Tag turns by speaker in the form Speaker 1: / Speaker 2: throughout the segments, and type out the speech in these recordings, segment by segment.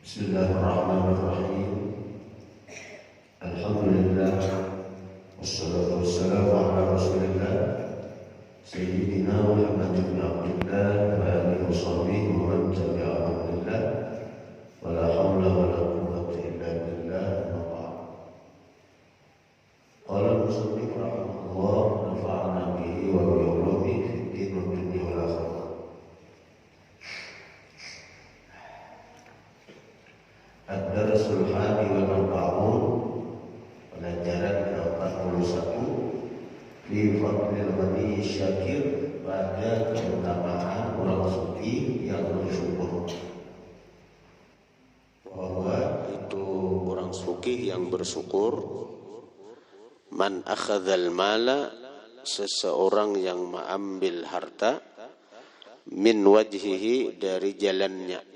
Speaker 1: Bismillahirrahmanirrahim. Alhamdulillah. Wassalatu wassalamu ala Rasulillah Sayyidina Muhammad ibn Abdullah wa alihi wa sahbihi wa man tabi'ahum billah wa la hawla wa la quwwata illa billah wa ba'd. Qala al-musannif rahimahullah nafa'ana bihi wa bi ulumihi fid din wa dunya wal akhirah. Ad-Darasul Hadi wal Arba'un, pelajaran ke-41 fi fadlil ghani syakir, pada keutamaan orang sufi yang bersyukur. Bahwa itu orang suki yang bersyukur. Man akhadzal mala, seseorang yang mengambil harta, min wajhihi, dari jalannya.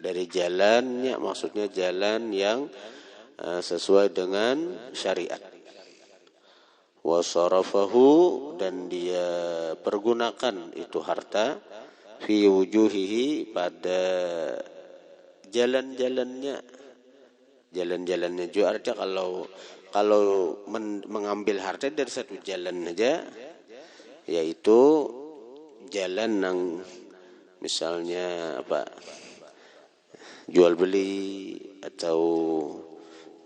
Speaker 1: Dari jalannya maksudnya jalan yang sesuai dengan syariat. Wa sarafahu, dan dia pergunakan itu harta, fi wujuhihi, pada jalan-jalannya. Jalan-jalannya juga artinya kalau mengambil harta dari satu jalan aja, yaitu jalan yang misalnya jual beli atau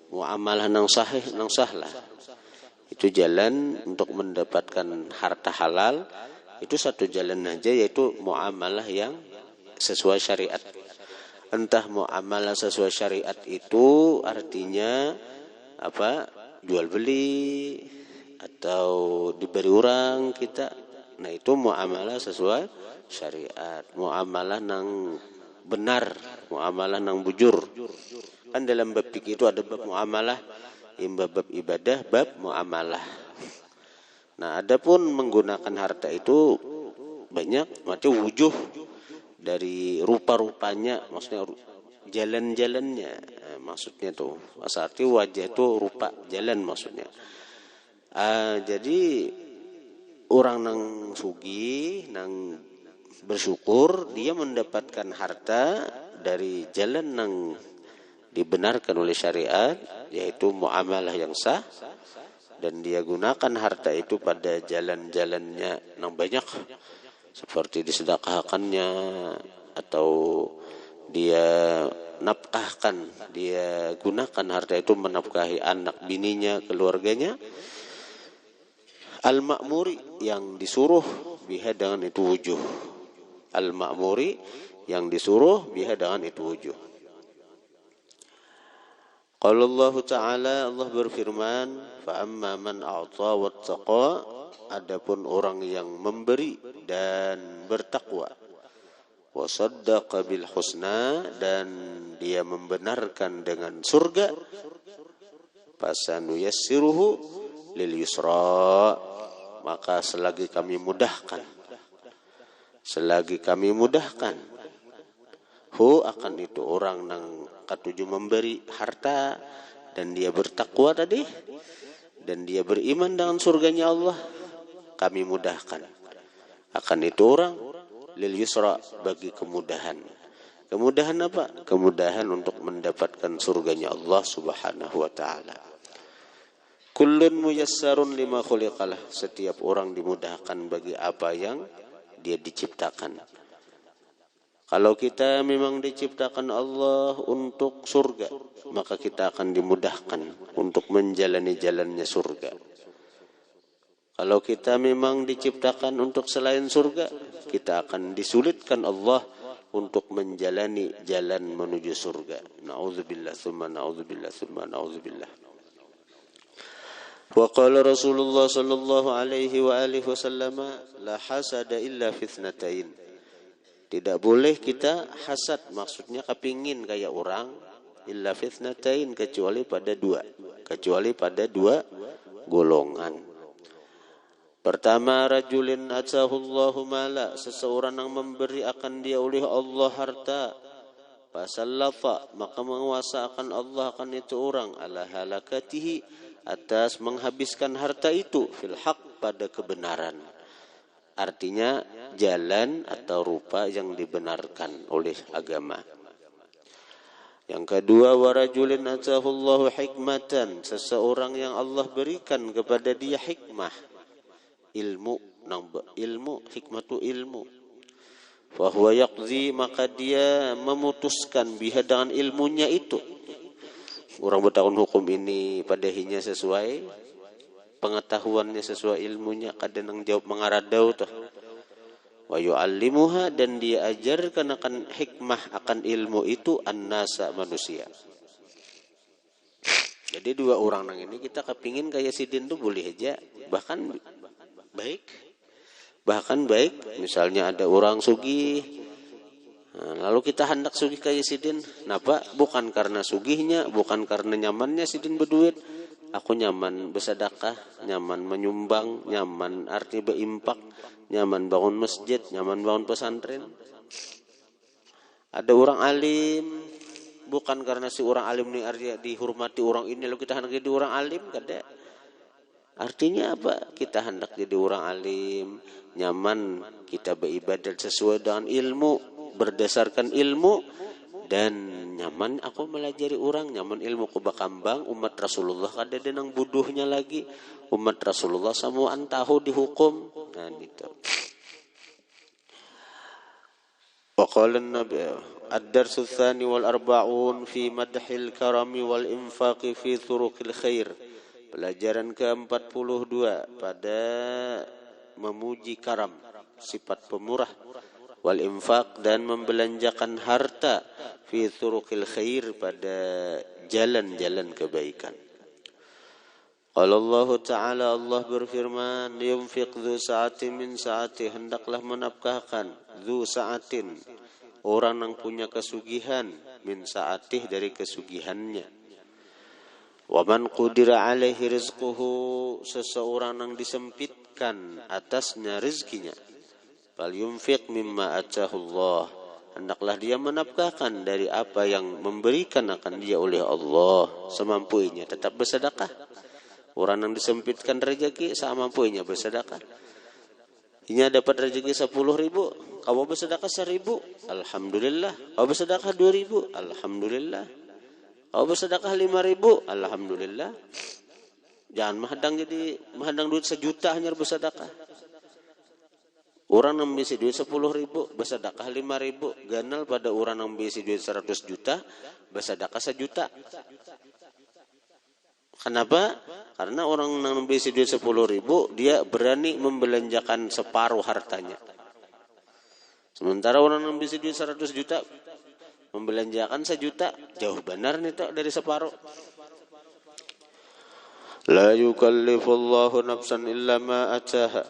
Speaker 1: muamalah nang sahih nang sahlah, itu jalan untuk mendapatkan harta halal. Itu satu jalan aja, yaitu muamalah yang sesuai syariat. Entah muamalah sesuai syariat itu artinya jual beli atau diberi orang kita, nah itu muamalah sesuai syariat, muamalah nang benar, muamalah nang bujur. Kan dalam bab fikih itu ada bab muamalah, bab ibadah, bab muamalah. Nah, adapun menggunakan harta itu banyak macam wujuh, dari rupa-rupanya, maksudnya jalan-jalannya. Maksudnya tuh, arti wajah itu rupa jalan maksudnya. Jadi orang nang sugi, nang bersyukur, dia mendapatkan harta dari jalan yang dibenarkan oleh syariat, yaitu muamalah yang sah, dan dia gunakan harta itu pada jalan-jalannya yang banyak, seperti disedekahkannya, atau dia nafkahkan, dia gunakan harta itu menafkahi anak bininya, keluarganya. Al-ma'muri, yang disuruh biha dengan itu wujuh. Al-ma'muri, yang disuruh biha dengan itu wujuh. Qala Allah Ta'ala, Allah berfirman, fa amma man a'ta wattaqa, adapun orang yang memberi dan bertakwa, wa saddaqa bil husna, dan dia membenarkan dengan surga, fasanuyassiruhu lil yusra, maka selagi kami mudahkan hu, akan itu orang nang katuju memberi harta dan dia bertakwa tadi, dan dia beriman dengan surganya Allah, kami mudahkan akan itu orang lil yusra, bagi kemudahan. Kemudahan apa? Kemudahan untuk mendapatkan surganya Allah Subhanahu wa taala. Kullun muyassarun lima khuliqalah, setiap orang dimudahkan bagi apa yang dia diciptakan. Kalau kita memang diciptakan Allah untuk surga, maka kita akan dimudahkan untuk menjalani jalannya surga. Kalau kita memang diciptakan untuk selain surga, kita akan disulitkan Allah untuk menjalani jalan menuju surga. Na'udzubillah tsumma na'udzubillah tsumma na'udzubillah. Wa qala Rasulullah sallallahu alaihi wa alihi wasallam, la hasada illa fi itsnatain. Tidak boleh kita hasad, maksudnya kepingin kayak orang, illa fi itsnatain, kecuali pada dua golongan. Pertama, rajulin atahu Allahu mala, seseorang yang memberi akan dia oleh Allah harta, fasallafa, maka menguasa akan Allah akan itu orang, ala halakatihi, atas menghabiskan harta itu, fil haq, pada kebenaran. Artinya jalan atau rupa yang dibenarkan oleh agama. Yang kedua, warajulin atahullahu hikmatan, seseorang yang Allah berikan kepada dia hikmah, ilmu, ilmu, hikmatu ilmu. Fahuwa yaqdi, maka dia memutuskan biha dengan ilmunya itu. Orang bertahun hukum ini padahinya sesuai, pengetahuannya sesuai ilmunya, kadang jawab mengaradau tuh. Wa yu'allimuha, dan dia ajarkan akan hikmah, akan ilmu itu an-nasa, manusia. Jadi dua orang nang ini kita kepingin kayak sidin tuh boleh aja, bahkan baik, misalnya ada orang sugih, lalu kita hendak sugih kayak sidin, kenapa? Bukan karena sugihnya, bukan karena nyamannya sidin berduit. Aku nyaman bersedekah, nyaman menyumbang, nyaman artinya berimpak, nyaman bangun masjid, nyaman bangun pesantren. Ada orang alim, bukan karena si orang alim ini artinya dihormati orang ini lalu kita hendak jadi orang alim, kada. Artinya apa? Kita hendak jadi orang alim, nyaman kita beribadat sesuai dengan ilmu, berdasarkan ilmu, dan nyaman aku melajari orang, nyaman ilmu ku bakambang. Umat Rasulullah kada denang buduhnya lagi, umat Rasulullah samuan tahu dihukum. Nah itu. Wa qala an-nabi ad-darsu tsani wal arba'un fi madhil karami wal infaqi fi turuqil khair. Pelajaran ke-42 pada memuji karam, sifat pemurah, wal infaq, dan membelanjakan harta, fi turuqil khair, pada jalan-jalan kebaikan. Qala Allah Ta'ala, Allah berfirman, yunfiq dzu sa'atin min sa'ati, hendaklah menafkahkan, dzu sa'atin, orang yang punya kesugihan, min sa'atih, dari kesugihannya. Wa man qudira alaihi rizquhu, seseorang yang disempitkan atasnya rezekinya, fal yunfiq mimma atahullah, hendaklah dia menafkahkan dari apa yang memberikan akan dia oleh Allah semampunya, tetap bersedekah. Orang yang disempitkan rezeki semampunya bersedekah. Ini dapat rezeki 10.000, kamu bersedekah 1.000, alhamdulillah. Kamu bersedekah 2.000, alhamdulillah. Kamu bersedekah 5.000, alhamdulillah. Jangan menghadang duit 1 juta hanya bersedekah. Orang yang bisi duit 10.000 bersedekah 5.000, ganal pada orang yang bisi duit 100 juta bersedekah 1 juta. Kenapa? Karena orang yang bisi duit 10.000 dia berani membelanjakan separuh hartanya. Sementara orang yang bisi duit 100 juta membelanjakan 1 juta, jauh benar nih tak dari separuh. La yukallifullahu nafsan illa ma ataha,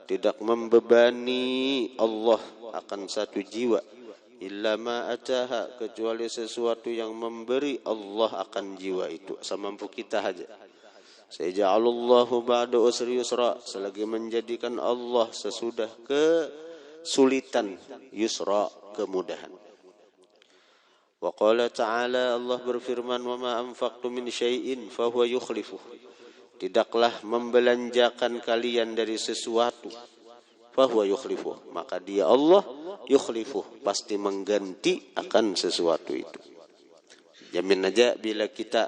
Speaker 1: tidak membebani Allah akan satu jiwa, illa ma ataha, kecuali sesuatu yang memberi Allah akan jiwa itu, semampu kita saja. Sayaj'alullahu ba'da usri yusra, selagi menjadikan Allah sesudah kesulitan, yusra, kemudahan. Wa qala ta'ala, Allah berfirman, wa ma anfaqtum min syai'in fa huwa yukhlifuh, tidaklah membelanjakan kalian dari sesuatu, fa huwa yukhlifuh, maka dia Allah yukhlifuh, pasti mengganti akan sesuatu itu. Jamin aja bila kita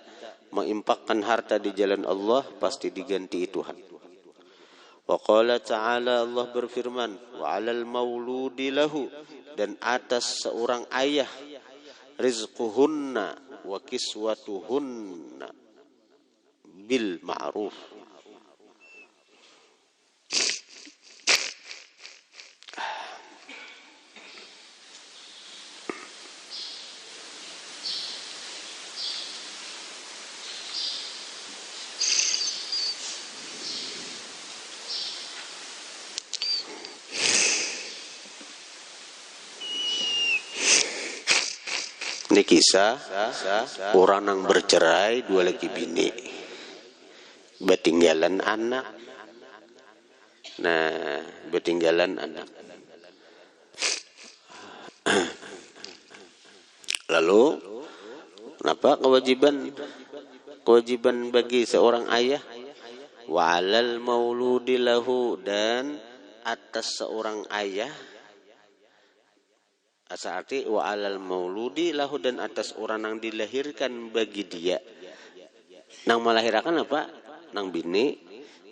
Speaker 1: menginfakkan harta di jalan Allah pasti diganti Tuhan. Wa qala ta'ala, Allah berfirman, wa 'alal mauludi lahu, dan atas seorang ayah, rizquhunna wa kiswatuhunna bil ma'ruf. Ini kisah orang yang bercerai, 2 laki bini, betinggalan anak. Nah, betinggalan anak. Lalu, kenapa kewajiban bagi seorang ayah? Wa 'alal mauludi lahu, dan atas seorang ayah asa arti wa alal mauludi lahu, dan atas orang yang dilahirkan bagi dia. Nang melahirkan apa? Nang bini,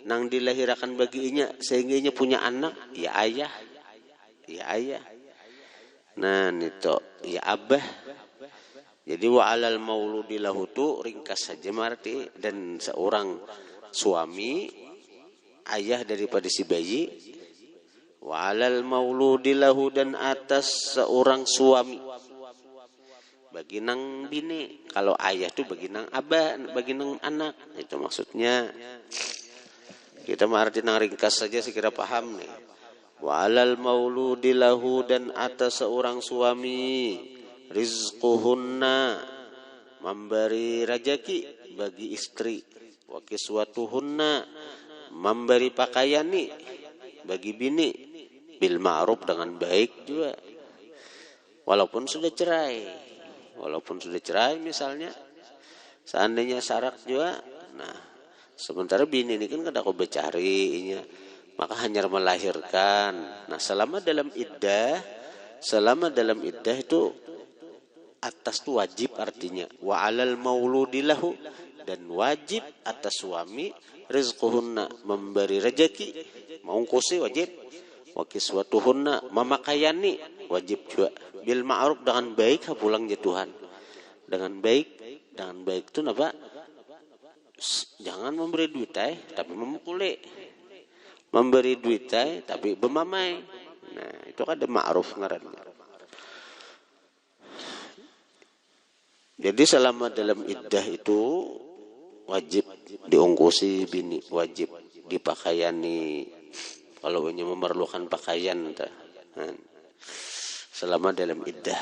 Speaker 1: nang dilahirkan baginya sehingga inya punya anak, ya ayah. Ya ayah. Nah, nito ya abah. Jadi wa alal mauludi lahu tu ringkas saja arti, dan seorang suami ayah daripada si bayi. Wa alal mauludi lahu, dan atas seorang suami bagi nang bini. Kalau ayah tuh bagi nang abah, bagi nang anak. Itu maksudnya. Kita mengerti nang ringkas saja sekira paham nih. Wa alal mauludi lahu, dan atas seorang suami rizquhunna, memberi rezeki bagi istri. Wa kiswatuhunna, memberi pakaian nih bagi bini. Bil ma'ruf, dengan baik juga. Walaupun sudah cerai misalnya, seandainya syarat juga. Nah, sementara bini ini kan kada kau becari, maka hanya melahirkan. Nah, selama dalam iddah itu atas itu wajib, artinya wa alal mauludi lahu, dan wajib atas suami rizquhunna, memberi rezeki, mengungkusi wajib. Wa kiswatuhunna, memakaiani wajib juga. Bil ma'ruf, dengan baik pulang ya Tuhan. Dengan baik itu apa? Jangan memberi duit tapi memukuli. Memberi duit tapi bemamai. Nah, itu kan ada ma'ruf ngarannya. Jadi selama dalam iddah itu wajib diungkusi bini, wajib dipakaiani. Kalau ini memerlukan pakaian, selama dalam iddah.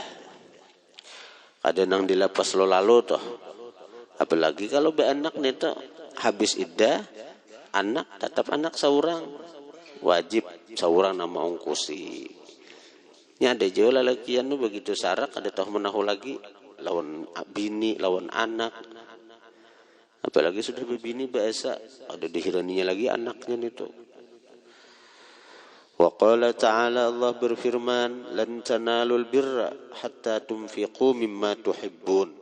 Speaker 1: Kadang nang dilepas lo lalu toh. Apalagi kalau beanak nih toh, habis iddah, anak tetap anak seorang, wajib seorang nama ungkusi. Nya ada juga lalakian tuh begitu sarak, ada toh menahu lagi lawan bini, lawan anak. Apalagi sudah berbini biasa, ada dihiraninya lagi anaknya nih tuh. Wa qala ta'ala, Allah berfirman, lan tanalul birra hatta tunfiqu mimma tuhibbun.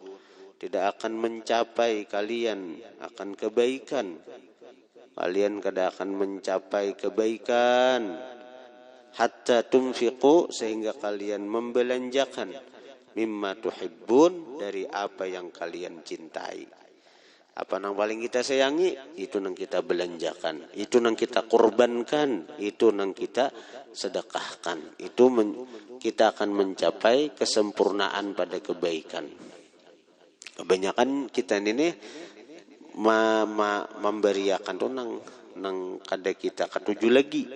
Speaker 1: Tidak akan mencapai kalian akan kebaikan. Kalian kada akan mencapai kebaikan hatta tunfiqu, sehingga kalian membelanjakan mimma tuhibbun, dari apa yang kalian cintai. Apa yang paling kita sayangi, itu yang kita belanjakan, itu yang kita korbankan, itu yang kita sedekahkan. Itu kita akan mencapai kesempurnaan pada kebaikan. Kebanyakan kita ini memberiakan tuh nang kada kita ketuju lagi.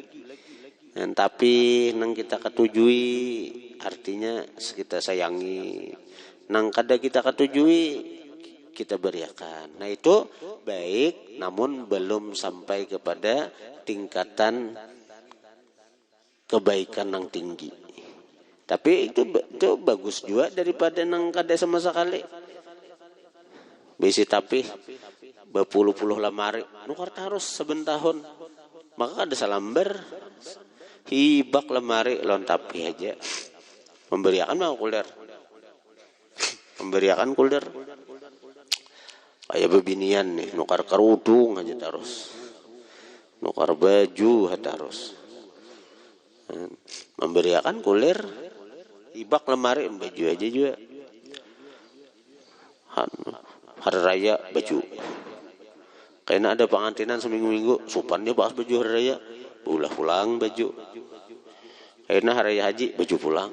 Speaker 1: Dan tapi nang kita ketujui, artinya kita sayangi. Nang kada kita ketujui, kita beriakan. Nah, itu baik, namun belum sampai kepada tingkatan kebaikan yang tinggi. Tapi itu bagus juga daripada nang kada sama sekali. Bisi tapi berpuluh-puluh lemari, nukar harus sebentahun. Maka ada salamber, hibak lemari lon tapi aja. Memberiakan mau kulder. Memberiakan kulder. Kayak bebinian nih, nukar kerudung aja terus, nukar baju terus. Memberiakan kulir, ibak lemari baju aja juga. Hari raya baju. Kayaknya ada pengantinan seminggu-minggu, supannya bahas baju hari raya, pulang baju. Kayaknya hari raya haji baju pulang.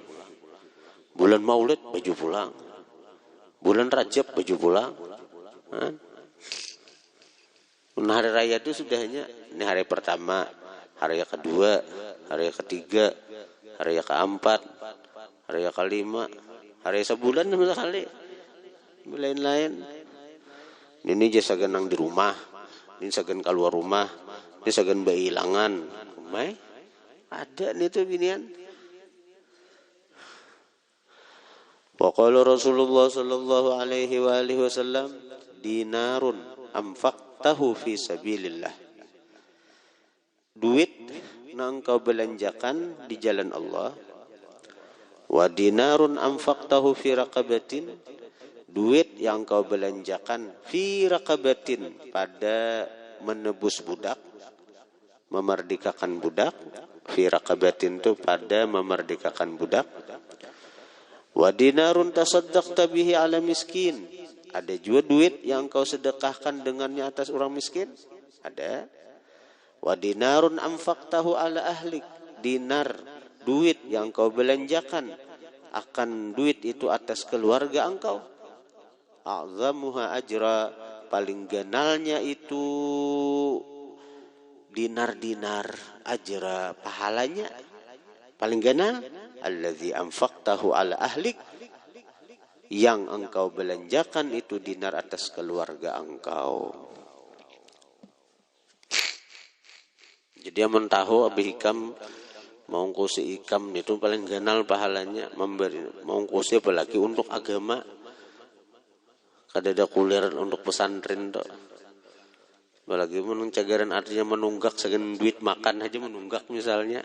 Speaker 1: Bulan Maulid baju pulang. Bulan Rajab baju pulang. Hari raya itu sudahnya, ini hari pertama, hari kedua, hari ketiga, hari keempat, hari kelima, hari sebulan sama sekali, lain-lain. Ini jasa genang di rumah, ini sagan keluar rumah, ini sagan bailangan, ada nih tuh ginian. Waqala Rasulullah sallallahu alaihi wasallam, dinarun anfaqtahu fi sabilillah. Duit yang kau belanjakan di jalan Allah, Wa dinarun anfaqtahu fi raqabatin, duit yang kau belanjakan fi raqabatin, pada menebus budak, memerdekakan budak. Fi raqabatin itu pada memerdekakan budak. Wa dinarun tasaddaqta bihi ala miskin, ada juga duit yang kau sedekahkan dengannya atas orang miskin. Ada. Wa dinarun anfaqtahu ala ahlik, dinar, duit yang kau belanjakan akan duit itu atas keluarga engkau. A'zamuha ajra, paling ganalnya itu dinar-dinar, ajra, pahalanya paling ganal. Allazi anfaqtahu ala ahlik, yang engkau belanjakan itu dinar atas keluarga engkau. Jadi yang tahu abi hikam mengungkusi ikam itu paling ganal pahalanya, memberi mengungkusi apalagi untuk agama. Kadada kuliran untuk pesantren tok. Apalagi menungcagaran artinya menunggak segan duit makan aja menunggak misalnya.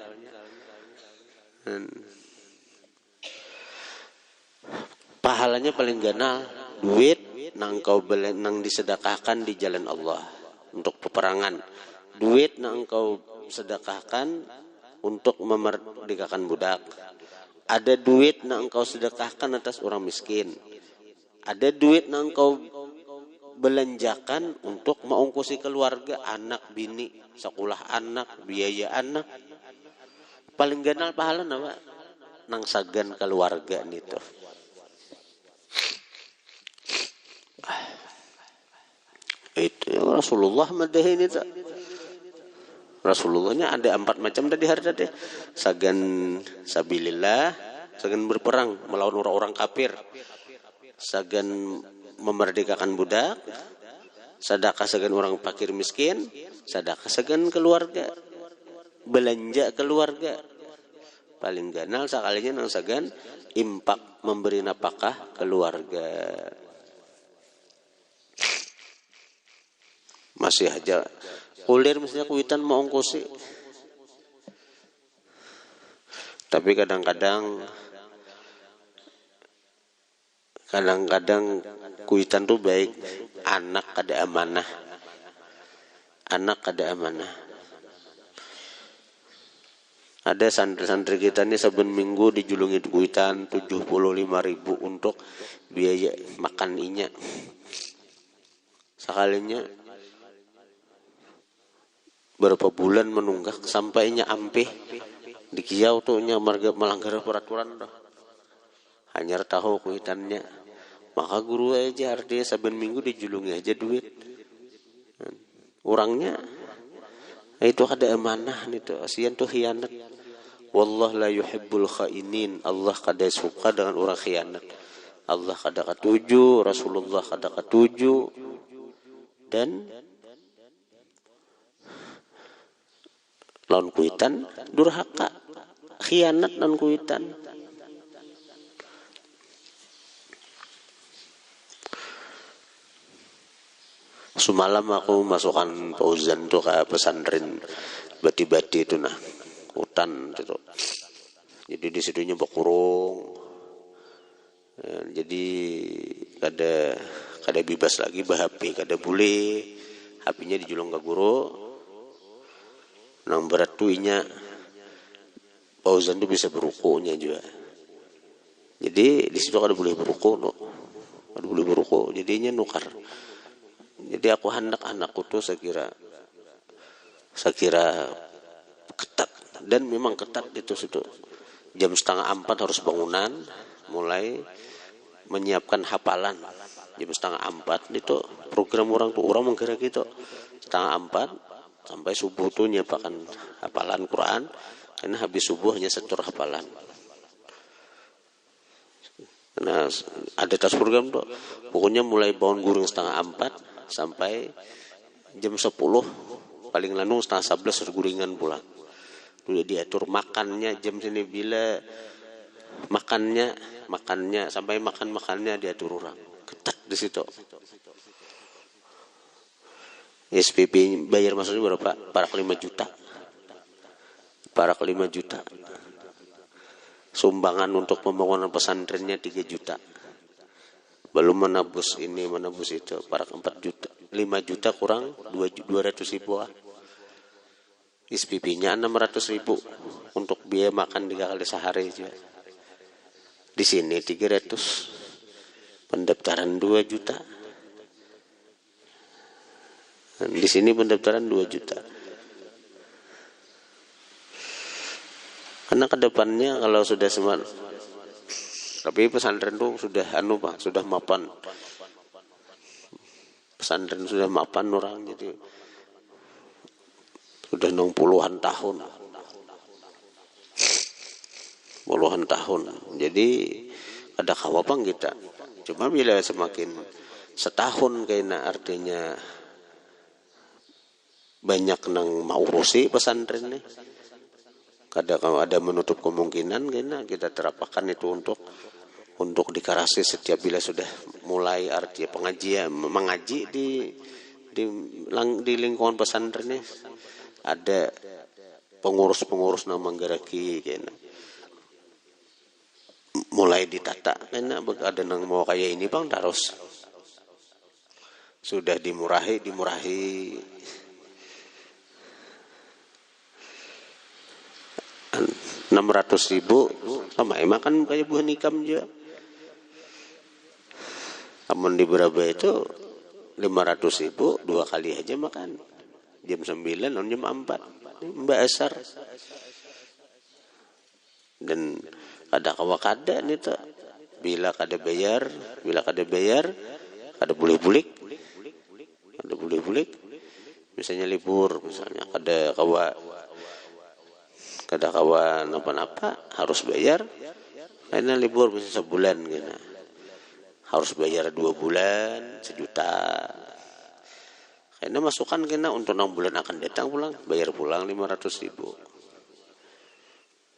Speaker 1: Pahalanya paling ganal duit nang kau nang disedekahkan di jalan Allah untuk peperangan, duit nang kau sedekahkan untuk memerdekakan budak, ada duit nang kau sedekahkan atas orang miskin, ada duit nang kau belanjakan untuk mengungkusi keluarga, anak bini, sekolah anak, biaya anak. Paling ganal pahala apa? Nang sagan keluarga itu. Itu Rasulullah madahin itu. Rasulullahnya ada 4 macam tadi harta deh. Sagan sabilillah, sagan berperang melawan orang-orang kafir, sagan memerdekakan budak, sedekah sagan orang fakir miskin, sedekah sagan keluarga, belanja keluarga. Paling ganal sekalinya nang sagan impak, memberi nafkah keluarga. Masih aja kulir mestinya kuitan mau ongkosi. Tapi kadang-kadang kuitan tuh baik, anak ada amanah. Anak ada amanah. Ada santri-santri kita nih saben minggu dijulungi kuitan 75.000 untuk biaya makan inya. Sekalinya berapa bulan menunggak sampainya ampih di kiau tuh nya melanggar peraturan dah. Hanya tahu kuitannya. Maka guru aja artinya saben minggu dijulungi aja duit. Orangnya itu ada amanah nih tuh, asian tuh khianat. Wallah la yuhibbul khainin, Allah kada suka dengan orang khianat. Allah kada ketuju, Rasulullah kada ketuju, dan lawan kuitan durhaka, khianat lawan kuitan. Semalam aku masukkan Fauzan tuh ke pesantren bati-bati itu nah, hutan itu. Jadi di situnya berkurung. Jadi kada bebas lagi HP, kada boleh. HP-nya dijulung ke guru. Nang berat tuinya Fauzan tuh bisa berukunya juga. Jadi di situ kada boleh beruku, no. Kada boleh beruku. Jadinya nukar. Jadi aku hendak anakku tuh saya kira ketat, dan memang ketat itu situ. Jam 3:30 harus bangunan, mulai menyiapkan hafalan. Jam 3:30 itu program orang menggerak gitu. 3:30 sampai subuh tuh nyiapkan hafalan Quran, karena habis subuh hanya setor hafalan. Nah, ada tas program tuh. Pokoknya mulai bangun gurung 3:30 sampai jam 10 paling lanung 10:30 harus guringan pulang. Udah diatur makannya jam sini, bila makannya sampai makannya diatur orang. Ketat di situ. SPP bayar maksudnya berapa? Parak 5 juta. Parak 5 juta. sumbangan untuk pembangunan pesantrennya 3 juta. Belum menebus ini, menebus itu, para 4 juta. 5 juta kurang 200 ribu. SPP-nya 600 ribu untuk biaya makan 3 kali sehari juga. Di sini 300. Pendaftaran 2 juta. Di sini pendaftaran 2 juta. Karena kedepannya kalau sudah smart, tapi pesantren tuh sudah Pak, sudah mapan. Pesantren sudah mapan orang, jadi sudah 60-an tahun. Puluhan tahun. Jadi ada kawapang kita. Cuma bila semakin setahun kayaknya artinya banyak nang mau urusi pesantren nih. Kalau ada menutup kemungkinan kita terapkan itu untuk dikarasi setiap bila sudah mulai artinya pengajian mengaji di lingkungan pesantren nih, ada pengurus nama menggeraki kayaknya mulai ditata kayaknya ada nang mau kayak ini bang terus sudah dimurahi 600 ribu sama makan kayak buah nikam juga. Namun di berapa itu 500 ribu 2 kali aja makan. Jam 9 dan jam 4 Mbak Asar. Dan ada kawakada nih tuh. Bila kada bayar, kada boleh bulik. Misalnya libur, misalnya kada kawan apa-apa harus bayar. Karena libur bisa sebulan gitu. Harus bayar 2 bulan 1 juta. Karena masukan kena untuk 6 bulan akan datang pulang, bayar pulang 500 ribu.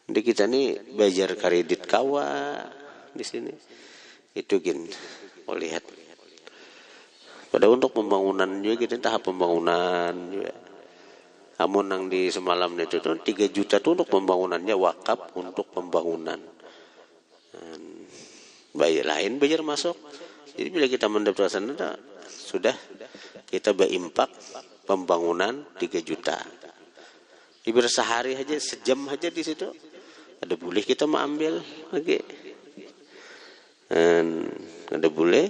Speaker 1: Jadi kita nih bayar kredit kawa di sini. Itu mau lihat. Padahal untuk pembangunan juga kita tahap pembangunan juga. Namun yang di semalam itu tuh 3 juta tuh untuk pembangunannya, wakaf untuk pembangunan. Bayar masuk. Jadi bila kita mendaftar sana sudah kita berimpak pembangunan 3 juta. Ibarat sehari aja, sejam aja di situ. Ada boleh kita mau ambil lagi. Ada boleh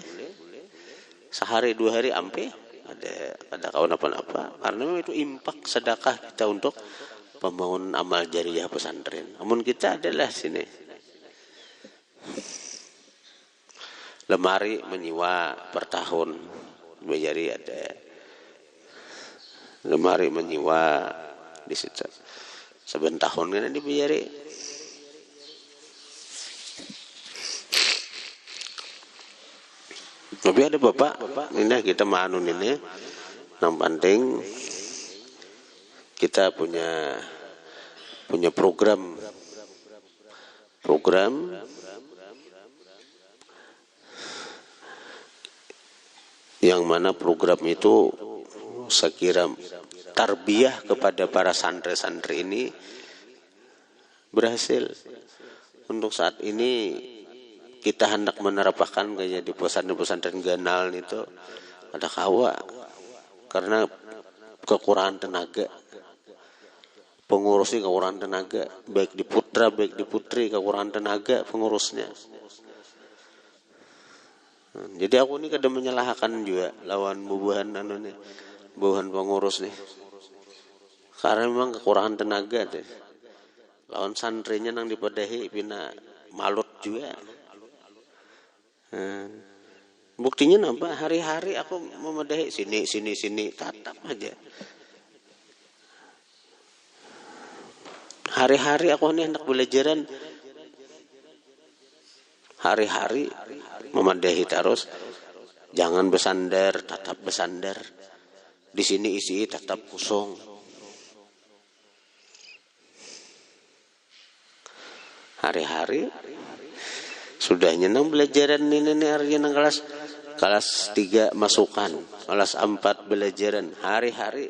Speaker 1: sehari 2 hari ampe. Ada kawan apa-apa karena memang itu impak sedekah kita untuk pembangunan amal jariah pesantren. Namun kita adalah sini lemari menyewa per tahun bayari, ada lemari menyewa di situ saben tahun kan dibayari. Tapi ada bapak ini kita manun ini yang penting kita punya program yang mana program itu saya kira tarbiyah kepada para santri-santri ini berhasil. Untuk saat ini kita hendak menerapkan kayak di pesantren ganal itu ada kawa karena kekurangan tenaga, pengurusnya kekurangan tenaga, baik di putra baik di putri kekurangan tenaga pengurusnya. Jadi aku ini kadang menyalahkan juga lawan bubuhan pengurus nih, karena memang kekurangan tenaga deh. Lawan santrinya nang dipadahi pina malut juga. Buktinya nampak hari-hari aku memadahi sini tatap aja. Hari-hari aku nih hendak belajaran. Hari-hari memadahi terus. Jangan bersandar, tatap bersandar. Di sini isi tatap kosong. Hari-hari sudah nyenang belajaran ini artinya kelas 3 masukan, kelas 4 belajaran hari-hari.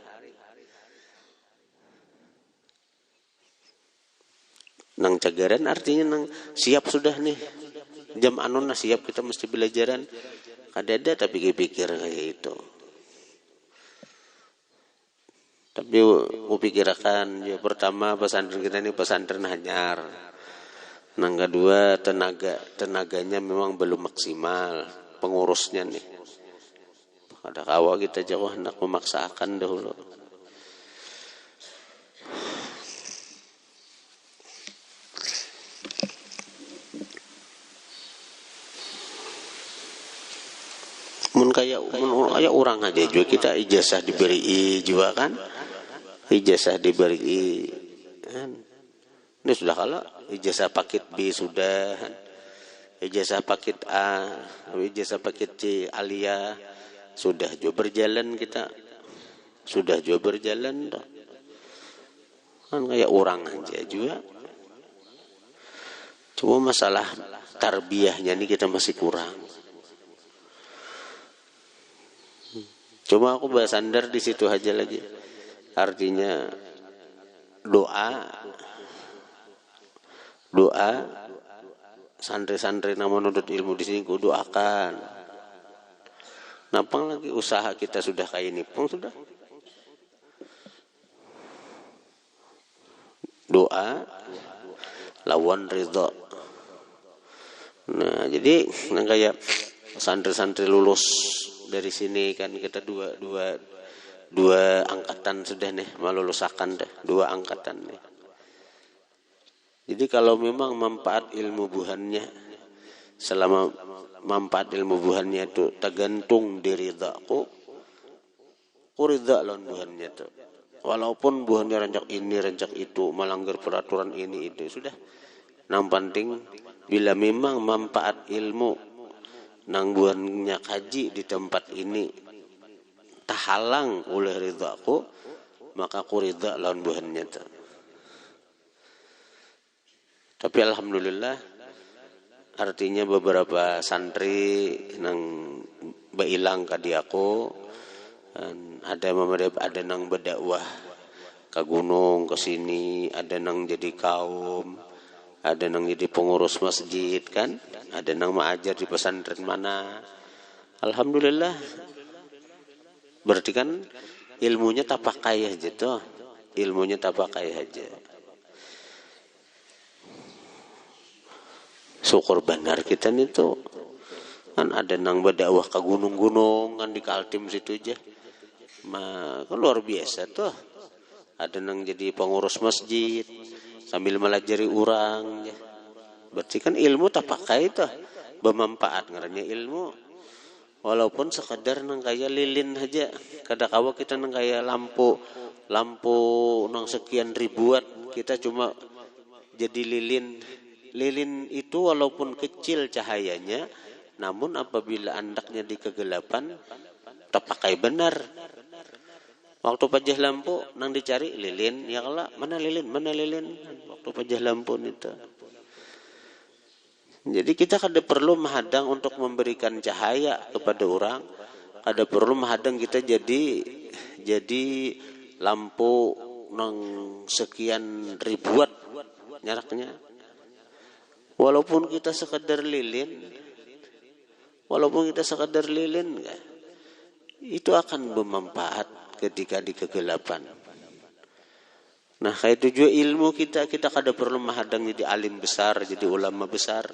Speaker 1: Nang cagaran artinya nang siap sudah nih. Jam anuna siap kita mesti belajaran. Kadada tapi pikir kayak itu. Tapi pikirakan ya pertama pesantren kita ini pesantren hanyar. Nang kedua tenaganya memang belum maksimal pengurusnya nih. Ada kawa kita jauh hendak memaksakan dahulu. Mun kayak orang aja juga kita ijazah diberi juga kan, ijazah diberi kan. Ini sudah kalau ijazah paket B sudah, ijazah paket A, ijazah paket C alia sudah juga berjalan kita, sudah juga berjalan toh. Kan kayak orang aja juga. Cuma masalah tarbiyahnya ini kita masih kurang. Cuma aku bersandar di situ aja lagi. Artinya doa santri-santri yang menuntut ilmu di sini ku doakan. Nampang lagi usaha kita sudah kayak nipung sudah. Doa lawan ridho. Nah, jadi kayak santri-santri lulus dari sini kan kita dua angkatan sudah nih melulusakan deh, 2 angkatan nih. Jadi kalau memang manfaat ilmu buhannya, selama manfaat ilmu buhannya itu tergantung dari ridhaku, ridha lawan buhannya itu. Walaupun buhannya rancak ini, rancak itu, melanggar peraturan ini itu sudah. Yang penting bila memang manfaat ilmu nang buahnya kaji di tempat ini tahalang oleh ridhaku, maka aku ridha lawan buahnya itu. Tapi alhamdulillah artinya beberapa santri nang bailang kadi aku ada nang berdakwah ke gunung ke sini, ada nang jadi kaum, ada nang jadi pengurus masjid kan, ada nang mengajar di pesantren mana. Alhamdulillah. Berarti kan ilmunya tak pakai aja tuh. Ilmunya tak pakai aja. Syukur benar kita nih tuh. Kan ada nang berdakwah ke gunung-gunung kan di Kaltim situ aja. Kan luar biasa tuh. Ada nang jadi pengurus masjid sambil melajari orang. Berarti kan ilmu tak pakai tuh. Bermanfaat ngarannya ilmu. Walaupun sekadar nang kayak lilin aja. Kadang-kadang kita nang kayak lampu nang sekian ribuan kita cuma jadi lilin. Lilin itu walaupun kecil cahayanya, namun apabila andaknya di kegelapan terpakai benar. Waktu pajah lampu nang dicari lilin, ya Allah, mana lilin? Waktu pajah lampu itu. Jadi kita kada perlu menghadang untuk memberikan cahaya kepada orang, kada perlu menghadang kita jadi lampu nang sekian ribuan nyaraknya. Walaupun kita sekadar lilin, itu akan bermanfaat ketika di kegelapan. Nah, kayak itu juga ilmu kita kada perlu menghadang jadi alim besar, jadi ulama besar.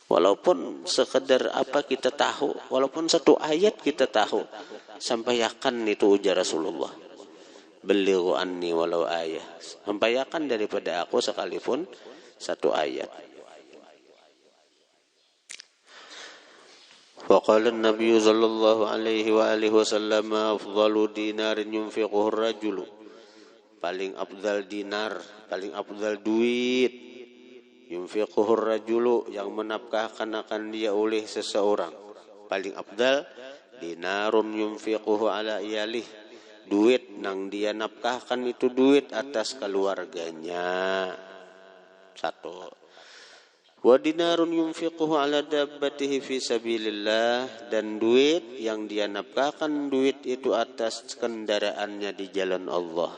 Speaker 1: Walaupun sekedar apa kita tahu, walaupun satu ayat kita tahu, sampaikan itu ujar Rasulullah. Belighu anni walau ayah. Sampaikan daripada aku sekalipun satu ayat. Wa qala an-nabiy sallallahu alaihi wa alihi wasallam afdalu dinarin yunfiquhu ar-rajulu. Paling afdal dinar, paling afdal duit yunfiquhu ar-rajulu yang menafkahkan akan dia oleh seseorang. Paling afdal dinarun yunfiquhu ala iyalih. Duit nang dia nafkahkan itu duit atas keluarganya. 1. Wa dinarun yunfiquhu ala dabbatihi fi sabilillah, dan duit yang dia nafkahkan duit itu atas kendaraannya di jalan Allah.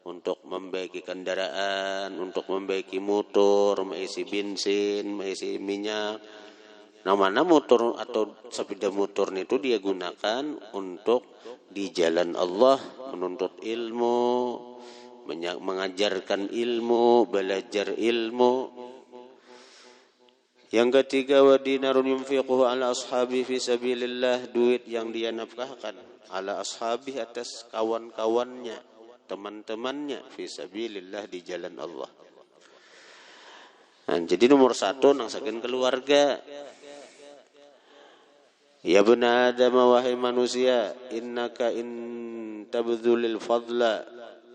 Speaker 1: untuk membaiki kendaraan, untuk membaiki motor, mengisi bensin, mengisi minyak. Nah, mana motor atau sepeda motor itu dia gunakan untuk di jalan Allah, menuntut ilmu, mengajarkan ilmu, belajar ilmu. Yang ketiga, wa dinarun yunfiquhu ala ashabi fi sabilillah, duit yang dia nafkahkan ala ashabi atas kawan-kawannya, teman-temannya, fi sabilillah, di jalan Allah. Nah, jadi nomor satu nangsakeun keluarga. Ya bani Adam, wahai manusia, innaka in tabdzulil fadla,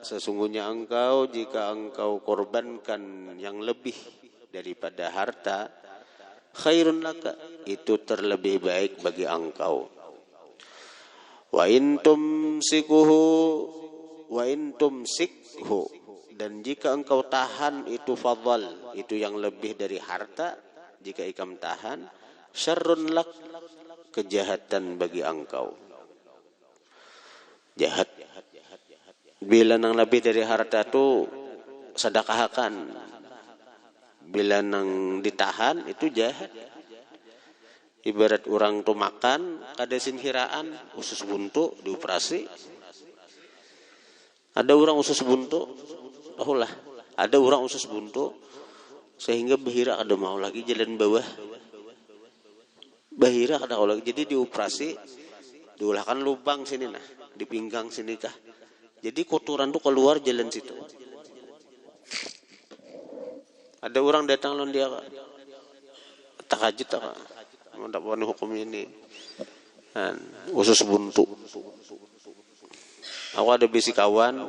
Speaker 1: sesungguhnya engkau jika engkau korbankan yang lebih daripada harta, khairun laka, itu terlebih baik bagi engkau. Wa in tumsikhu, dan jika engkau tahan itu fadl, itu yang lebih dari harta, jika ikam tahan, syarrun lak, kejahatan bagi engkau. Jahat. Bila nang lebih dari harta tu sedekahkan. Bila nang ditahan itu jahat. Ibarat orang tu makan kada sinhiraan, usus buntu dioperasi. Ada orang usus buntu, tahulah. Ada orang usus buntu sehingga bahira kada mau lagi jalan bawah. Bahira kada mau lagi, jadi dioperasi, diulahkan lubang sini nah, di pinggang sini kah. Jadi kotoran tu keluar jalan situ. Ada orang datang lawan dia, tahajud tak, tidak boleh hukum ini, usus buntu. Aku ada bisi kawan,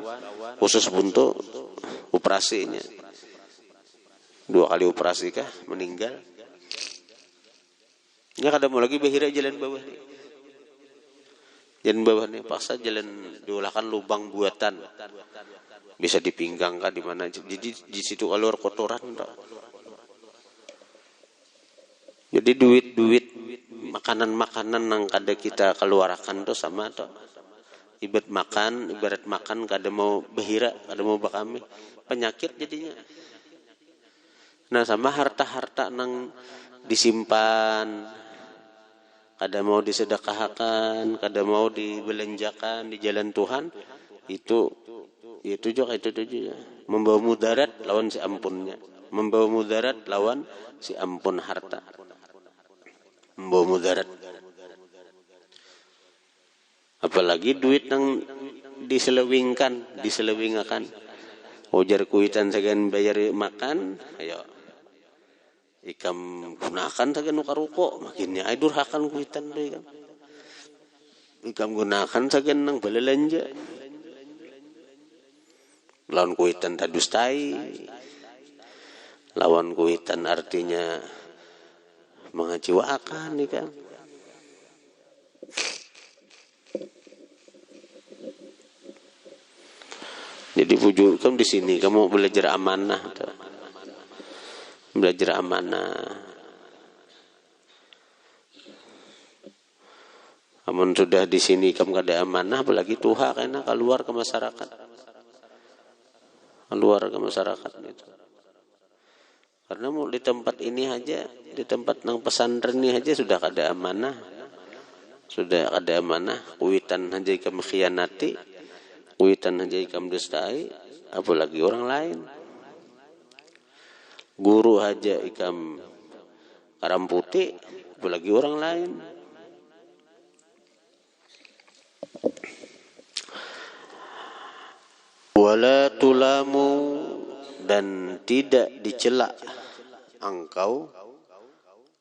Speaker 1: usus buntu, operasinya 2 kali operasi kah, meninggal. Ya kada mau lagi bahira jalan bawah nih. Jalan bawah nih, paksa jalan diulahkan lubang buatan. Bisa dipinggang kan di mana. Jadi di situ keluar kotoran tak. Jadi duit-duit makanan-makanan yang kada kita keluarkan tuh sama tuh. Ibarat makan kada mau bahira, kada mau bakami, penyakit jadinya. Nah, sama harta-harta nang disimpan, kada mau disedekahkan, kada mau dibelanjakan di jalan Tuhan, itu juga membawa mudarat lawan si ampunnya, membawa mudarat lawan si ampun harta, membawa mudarat. Apalagi duit yang diselewingkan, ujar kuitan segan bayar makan, ayo ikam gunakan sagan karuko, makinnya ay durhakan kuitan do ikam. Ikam gunakan sagan nang belalanja. Lawan kuitan tadustai. Lawan kuitan artinya mengecewakan ikam. Jadi pujuk kamu di sini, kamu belajar amanah. Belajar amanah. Amun sudah di sini kamu kada amanah, apalagi tuha kena keluar ke masyarakat. Keluar ke masyarakat itu. Karena mau di tempat ini aja, di tempat nang pesantren ini aja sudah kada amanah. Sudah kada amanah, kuitan aja ikam khianati, kuitan aja ikam dustai, apalagi orang lain. Guru aja ikam karamputi, apalagi orang lain. Wala tulamu, dan tidak dicela engkau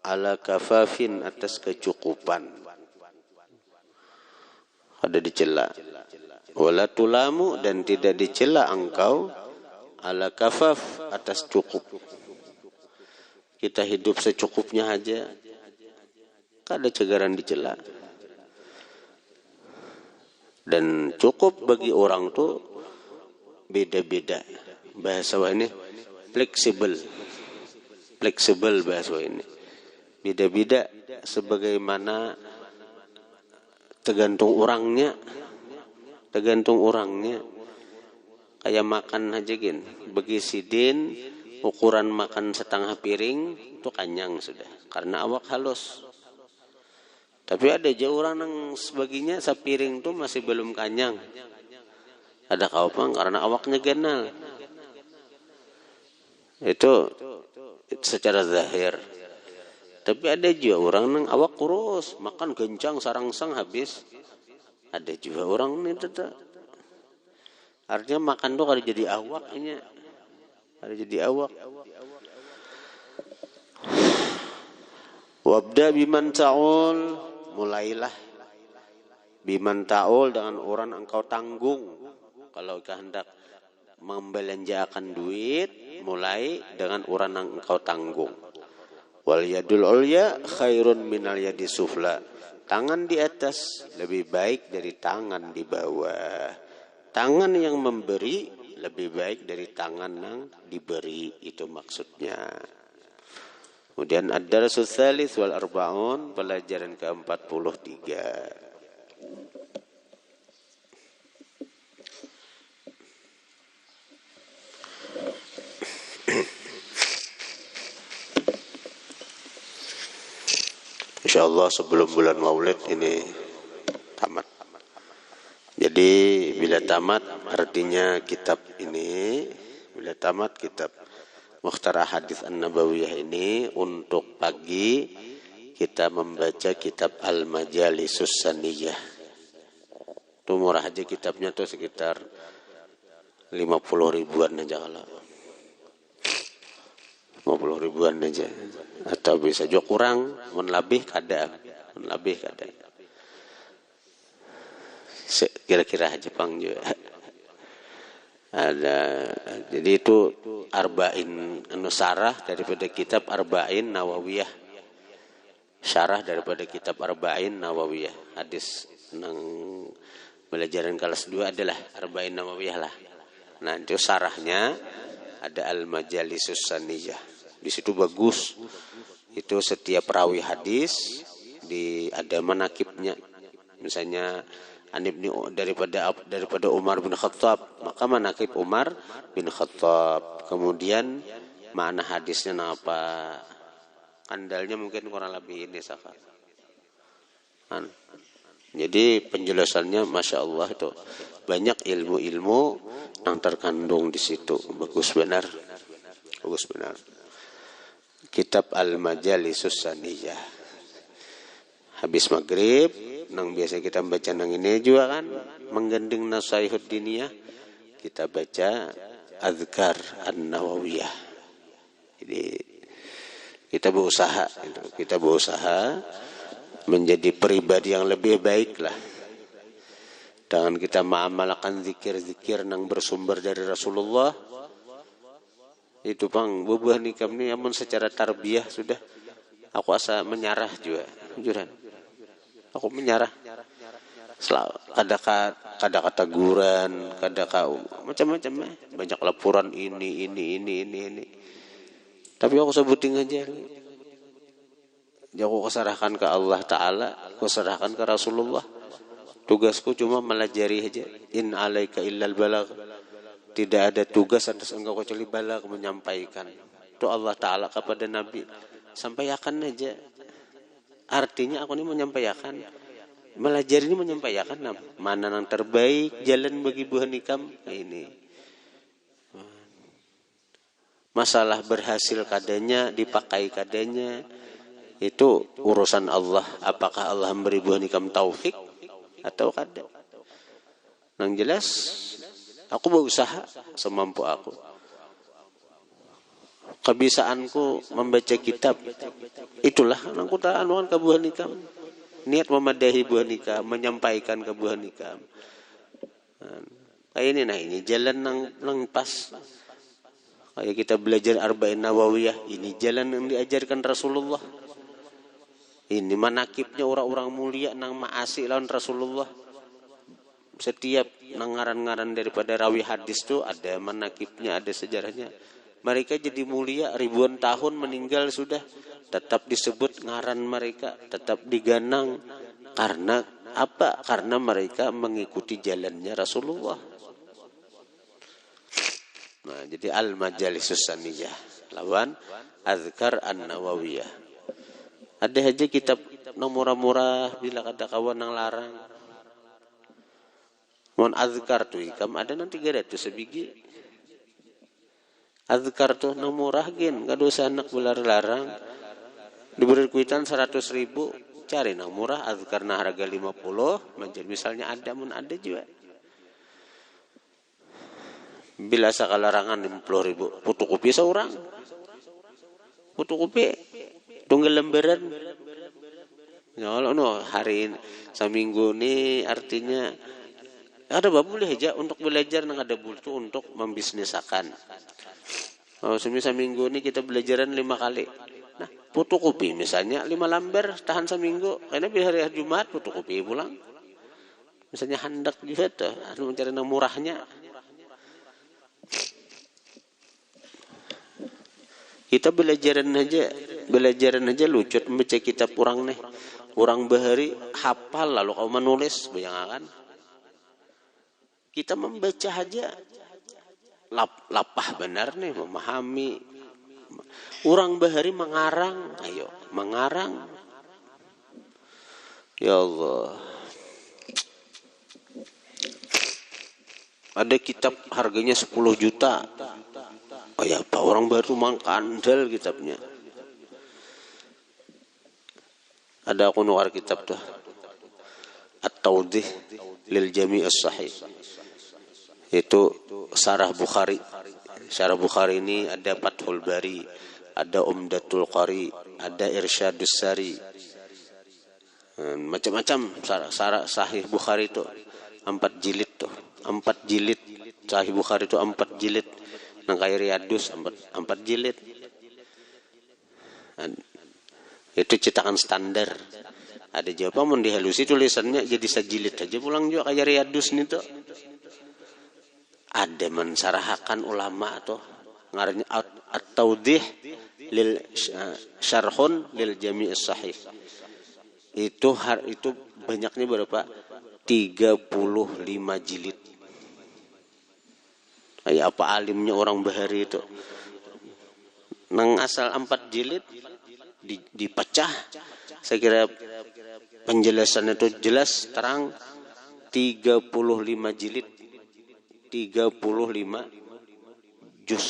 Speaker 1: ala kafafin, atas kecukupan. Ada dicela. Wala tulamu, dan tidak dicela engkau ala kafaf, atas cukup. Kita hidup secukupnya aja, kada cegaran dicela. Dan cukup bagi orang tuh beda-beda. Bahasa ini fleksibel bahasa ini. Beda-beda sebagaimana tergantung orangnya. kayak makan aja gin, bagi sidin ukuran makan setengah piring itu kanyang sudah, karena awak halus. Tapi ada aja orang yang sebaginya sepiring tuh masih belum kanyang. Ada kaupang karena awaknya genal. Itu secara zahir. Tapi ada juga orang yang awak kurus, makan gencang sarangsang habis. Ada juga orang ini tetap. Artinya makan tuh kalau jadi awaknya. Kalau jadi awak. Wabda biman ta'ul, mulailah biman ta'ul dengan orang engkau tanggung. Kalau kehendak membelanjakan duit, mulai dengan orang yang engkau tanggung. Wal yadul ulya khairun minal yadi sufla. Tangan di atas lebih baik dari tangan di bawah. Tangan yang memberi lebih baik dari tangan yang diberi, itu maksudnya. Kemudian ad-darsul tsalits wal arba'un, pelajaran ke-43. Insyaallah sebelum bulan Maulid ini tamat. Jadi bila tamat artinya kitab ini, bila tamat kitab Mukhtar Hadits An-Nabawiyah ini, untuk pagi kita membaca kitab Al-Majalisus Saniyah. Itu murah aja kitabnya tuh sekitar 50 ribuan aja kalau. 50 ribuan aja. Atau bisa juga kurang, mun lebih kada. Kira-kira Jepang juga. Ada, jadi itu arba'in syarah daripada kitab Arba'in Nawawiyah. Syarah daripada kitab Arba'in Nawawiyah. Hadis nang pelajaran kelas 2 adalah Arba'in Nawawiyah lah. Nah, itu syarahnya ada Al-Majalisus Saniyah. Di situ bagus. Itu setiap perawi hadis ada manakibnya. Misalnya daripada Umar bin Khattab, maka manakib Umar bin Khattab. Kemudian makna hadisnya apa? Andalnya mungkin kurang lebih ini saka. Jadi penjelasannya Masya Allah itu banyak ilmu-ilmu yang terkandung di situ. Bagus benar. Kitab Al-Majalisus Saniyah. Habis maghrib, nang biasa kita baca nang ini juga kan, menggending Nasaihud Diniyah, kita baca Azkar An-Nawawiyah. Jadi kita berusaha menjadi pribadi yang lebih baik lah. Dengan kita mengamalkan zikir-zikir yang bersumber dari Rasulullah. Itu bang, bubuh nikam ni amun secara tarbiyah sudah aku asa menyarah juga, jujuran. Aku menyarah. Kada teguran, macam-macam banyak laporan ini. Tapi aku sebutin aja. Aku serahkan ke Allah Ta'ala, aku serahkan ke Rasulullah. Tugasku cuma melajari aja. In alaika illal balagh. Tidak ada tugas atas engkau kecuali balagh, menyampaikan. Itu Allah Ta'ala kepada Nabi. Sampaikan aja. Artinya aku ini menyampaikan. Melajari ini menyampaikan. Mana yang terbaik jalan bagi buah nikam ini. Masalah berhasil kadanya, dipakai kadanya, itu urusan Allah. Apakah Allah memberi buah nikam taufik atau kada? Yang jelas aku berusaha semampu aku. Kebiasaanku membaca kitab. Itulah aku tak anuan ke buah nikam. Niat memadahi buah nikam, menyampaikan ke buah nikam. Kayak ini jalan nang pas. Kayak kita belajar Arba'in Nawawiyah, ini jalan yang diajarkan Rasulullah. Ini manakibnya orang-orang mulia nang maasi lawan Rasulullah. Setiap ngaran-ngaran daripada rawi hadis itu ada manakibnya, ada sejarahnya. Mereka jadi mulia ribuan tahun meninggal sudah tetap disebut ngaran mereka, tetap diganang. Karena apa? Karena mereka mengikuti jalannya Rasulullah. Nah, jadi Al-Majalisus Saniyah lawan Azkar An-Nawawiyah. Ada aja kitab nang murah-murah bila kada kawan nang larang. Mon azkar tu ikam ada nang 300 sebiji. Azkar tu nang murah gen kadosa anak bular larang. Diberi kuitan 100.000, cari nang murah azkar nah harga 50, misalnya ada mun ada juga. Bila sakalarangan 50.000, fotokopi seorang. Fotokopi tunggal lembaran. Ya Allah no, hari ini, seminggu ini artinya ada boleh aja untuk belajar nang ada bultu untuk membisnisakan. Oh, seminggu ini kita belajaran 5 kali. Nah, fotokopi misalnya 5 lembar tahan seminggu. Karena di hari Jumat fotokopi pulang. Misalnya hendak juga tuh, harus mencari nang murahnya. Kita belajaran aja lucut membaca kitab orang nih. Orang bahari hafal lalu kau menulis, bayangkan. Kita membaca aja lapah benar nih, memahami. Orang bahari mengarang, ayo mengarang. Ya Allah. Ada kitab harganya 10 juta. Oh ya, Pak, orang baru mangkandel kitabnya. Ada aku nuar kitab tuh. At-Tawdih lil Jami' as-Sahih. Itu Syarah Bukhari. Syarah Bukhari ini ada Fathul Bari, ada Umdatul Qari, ada Irsyadus Sari. Macam-macam syarah Sahih Bukhari itu 4 jilid tuh. 4 jilid Sahih Bukhari itu 4 jilid. Nang kaya Riyadus 4 jilid. Itu cetakan standar. Ada jawaban mun dihalusi tulisannya jadi sajilid aja pulang juga kaya Riyadus nih tuh. Ada mensarahakan ulama tuh ngarannya At-Tawdih lil Syarhun lil Jami' as-Sahih. Itu banyaknya berapa? 35 jilid. Kayak apa alimnya orang bahari itu. Nang asal 4 jilid dipecah. Saya kira penjelasannya itu jelas terang. 35 jilid, 35 juz.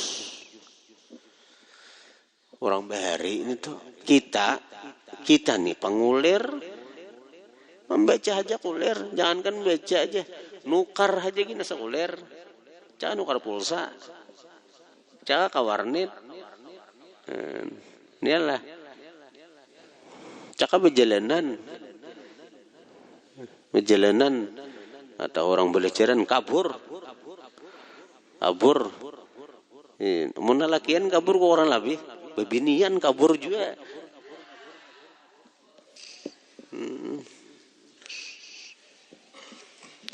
Speaker 1: Orang bahari ini tuh kita nih pengulir membaca aja kulir, jangankan baca aja, nukar aja gini sekulir. Jangan nukar pulsa, jangan ke warnet. Inilah cakap berjalanan atau orang belajaran kabur. Mun lakian kabur ke orang lebih, bebinian kabur juga.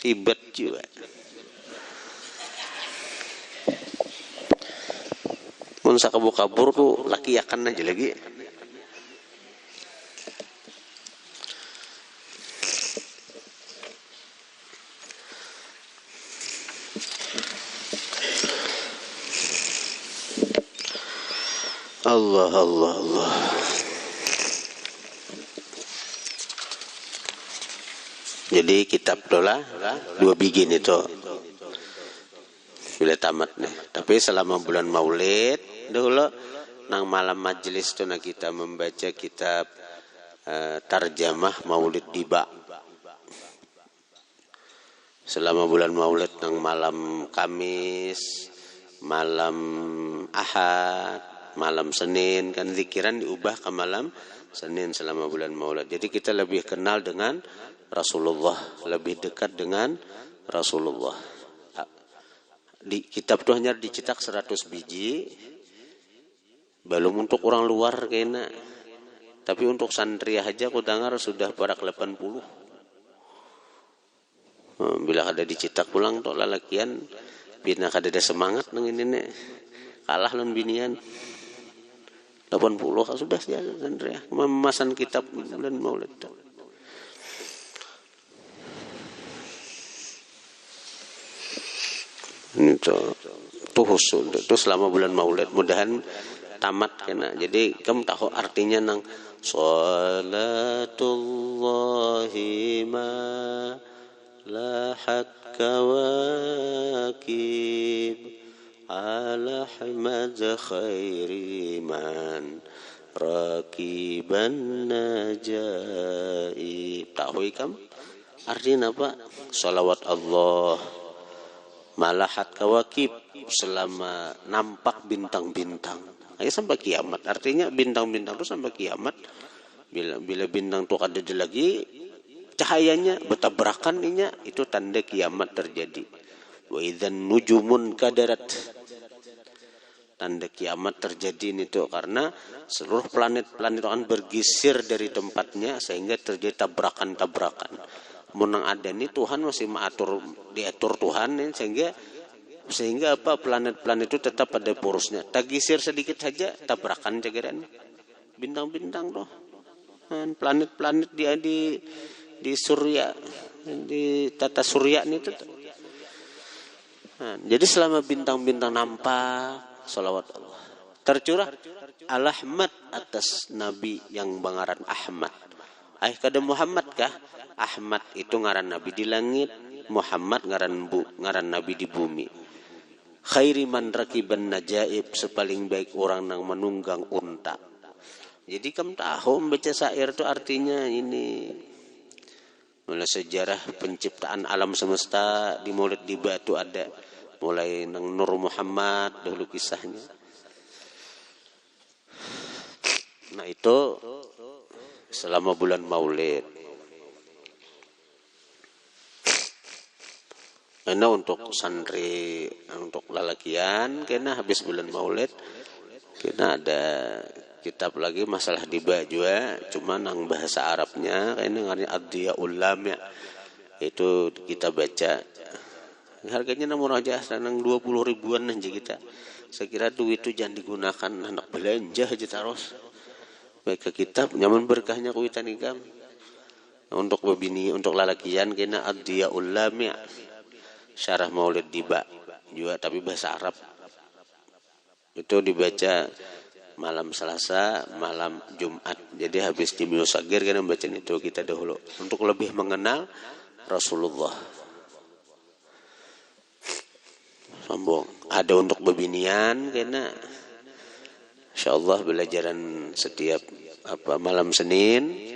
Speaker 1: Ribet juga. Mun sakabur tuh laki akan aja lagi. Allah. Jadi kitab dola 2 biji itu bila tamat nih. Tapi selama bulan Maulid dulu nang malam majelis tuh kita membaca kitab Tarjamah Maulid Diba. Selama bulan Maulid nang malam Kamis, malam Ahad, malam Senin kan zikiran diubah ke malam Senin selama bulan Maulid. Jadi kita lebih kenal dengan Rasulullah, lebih dekat dengan Rasulullah. Di kitab itu hanya dicetak 100 biji. Belum untuk orang luar kayaknya. Tapi untuk santriah aja aku dengar sudah pada 80. Bila ada dicetak pulang tuh lalakian bina kada ada semangat nang ini nih. Kalah lawan binian. 80 kan sudah saja santriah memasan kitab bulan Maulid. Ini tuh Tuh khusus itu selama bulan Maulid, mudahan tamat kena. Jadi kamu tahu artinya nang salatullahi ma lahat kawakib ala hamad khairi man rakiban najaib. Tahu ikam artinya apa? Salawat Allah malahat kawakib, selama nampak bintang-bintang. Ayo sampai kiamat. Artinya bintang-bintang itu sampai kiamat. Bila bintang itu ada lagi cahayanya bertabrakan inya, itu tanda kiamat terjadi. Wa idzan nujumun kadarat. Tanda kiamat terjadi itu karena seluruh planet-planet akan bergeser dari tempatnya sehingga terjadi tabrakan-tabrakan. Menang ada ini Tuhan masih diatur Tuhan ini, sehingga apa planet-planet itu tetap pada porosnya. Tagisir sedikit saja tabrakan jagaran bintang-bintang tuh. Planet-planet di surya, di tata surya ini tuh. Jadi selama bintang-bintang nampak, salawat Allah tercurah al-Ahmad atas Nabi yang bangaran Ahmad. Kada Muhammad kah? Ahmad itu ngaran Nabi di langit, Muhammad ngaran Nabi di bumi. Khairi man rakiban najaib, sepaling baik orang yang menunggang unta. Jadi kamu tahu membaca syair itu artinya ini. Mulai sejarah penciptaan alam semesta di Maulid Diba itu ada. Mulai nang Nur Muhammad dahulu kisahnya. Nah itu selama bulan Maulid. Karena untuk santri, untuk lalakian, karena habis bulan Maulid, karena ada kitab lagi masalah Diba juga, cuma nang bahasa Arabnya, karena ngaranya Ad-Diyaul Lami', itu kita baca. Harganya namun aja nang 20 ribuan aja kita. Saya kira duit itu jangan digunakan anak belanja aja terus. Baik ke kitab, nyaman berkahnya kuitan ikam. Untuk bebini, untuk lalakian, karena Ad-Diyaul Lami'. Syarah Maulid Diba juga tapi bahasa Arab. Itu dibaca malam Selasa, malam Jumat. Jadi habis Jamiu Sagir kan membaca itu kita dahulu untuk lebih mengenal Rasulullah. Sambung. Ada untuk bebinian karena insyaallah belajaran setiap malam Senin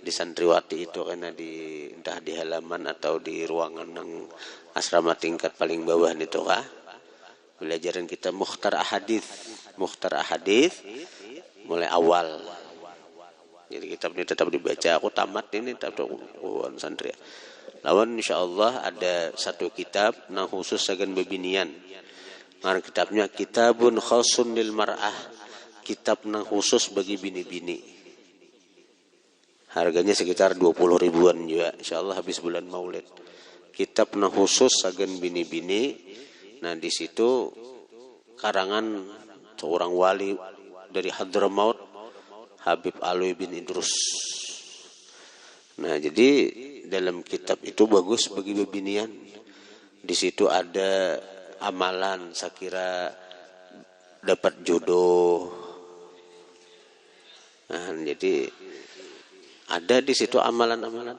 Speaker 1: di santriwati itu karena entah di halaman atau di ruangan yang asrama tingkat paling bawah itu kah pelajaran kita Mukhtar Ahadits mulai awal. Jadi kitab ini tetap dibaca. Aku tamat ini tetap santri. Lawan insyaallah ada satu kitab yang khusus akan bebinian. Ngar kitabnya Kitabun Khasun lil Mar'ah. Kitab yang khusus bagi bini-bini. Harganya sekitar 20 ribuan juga. Insyaallah habis bulan Maulid. Kitab yang khusus agen bini-bini. Nah di situ karangan seorang wali dari Hadramaut, Habib Alwi bin Idrus. Nah jadi dalam kitab itu bagus bagi bebinian. Di situ ada amalan, saya kira dapat jodoh. Nah jadi ada di situ amalan-amalan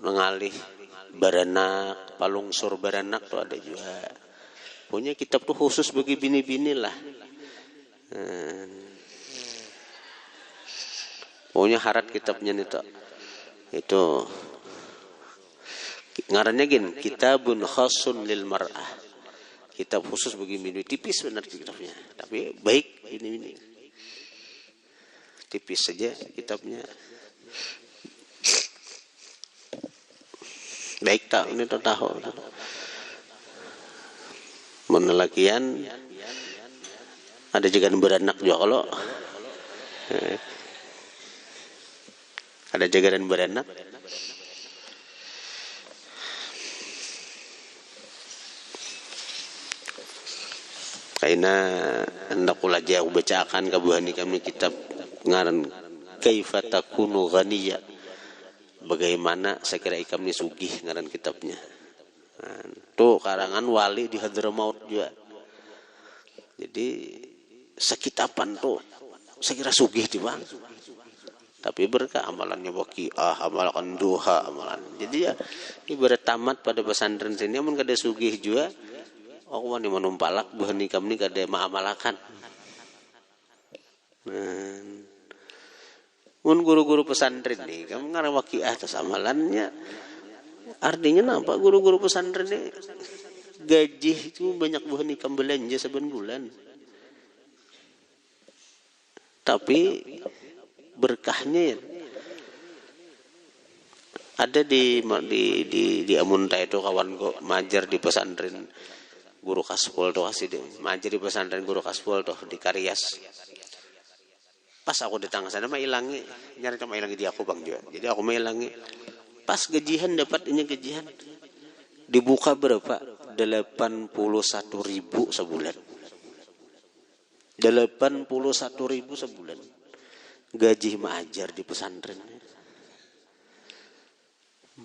Speaker 1: mengalih baranak, palungsur baranak tuh ada juga. Punya kitab tuh khusus bagi bini-bini lah. Punya harat kitabnya nih tuh. Itu ngarannya gini, Kitabun Khasun lil Mar'ah. Kitab khusus bagi bini, tipis benar kitabnya, tapi baik ini. Tipis saja kitabnya. Baik tak ini tahu. Menelakian ada juga beranak juga kalau ada jagaran beranak. Karena hendak pula jauh bacakan kabuhani kami kitab ngaran Kaifa Takunu Ghaniyya. Bagaimana saya kira ikam ni sugih ngaran kitabnya. Tuh karangan wali di Hadramaut juga. Jadi sekitapan tuh saya kira sugih di bang. Tapi berkah amalannya waqiah, amalan duha, amalan. Jadi ya ibarat tamat pada pesantren sini mun kada sugih juga aku mah menumpalak buah nikam ni kada maamalakan. Mun guru-guru pesantren nih kamu ngarang waqiah atas amalannya. Artinya apa guru-guru pesantren ini gaji itu banyak buah nikam belanja saben bulan. Tapi berkahnya ya. Ada di Amunta itu kawan kok majar di pesantren guru kaspol tuh kasih deh majar di pesantren guru kaspol tuh di Karyas. Pas aku datang sana mah ilangi nyari sama ilangi di aku bang juga. Jadi aku mah ilangi pas gajian dapatnya gajian dibuka berapa 81.000 sebulan 81.000 sebulan gaji majar di pesantren.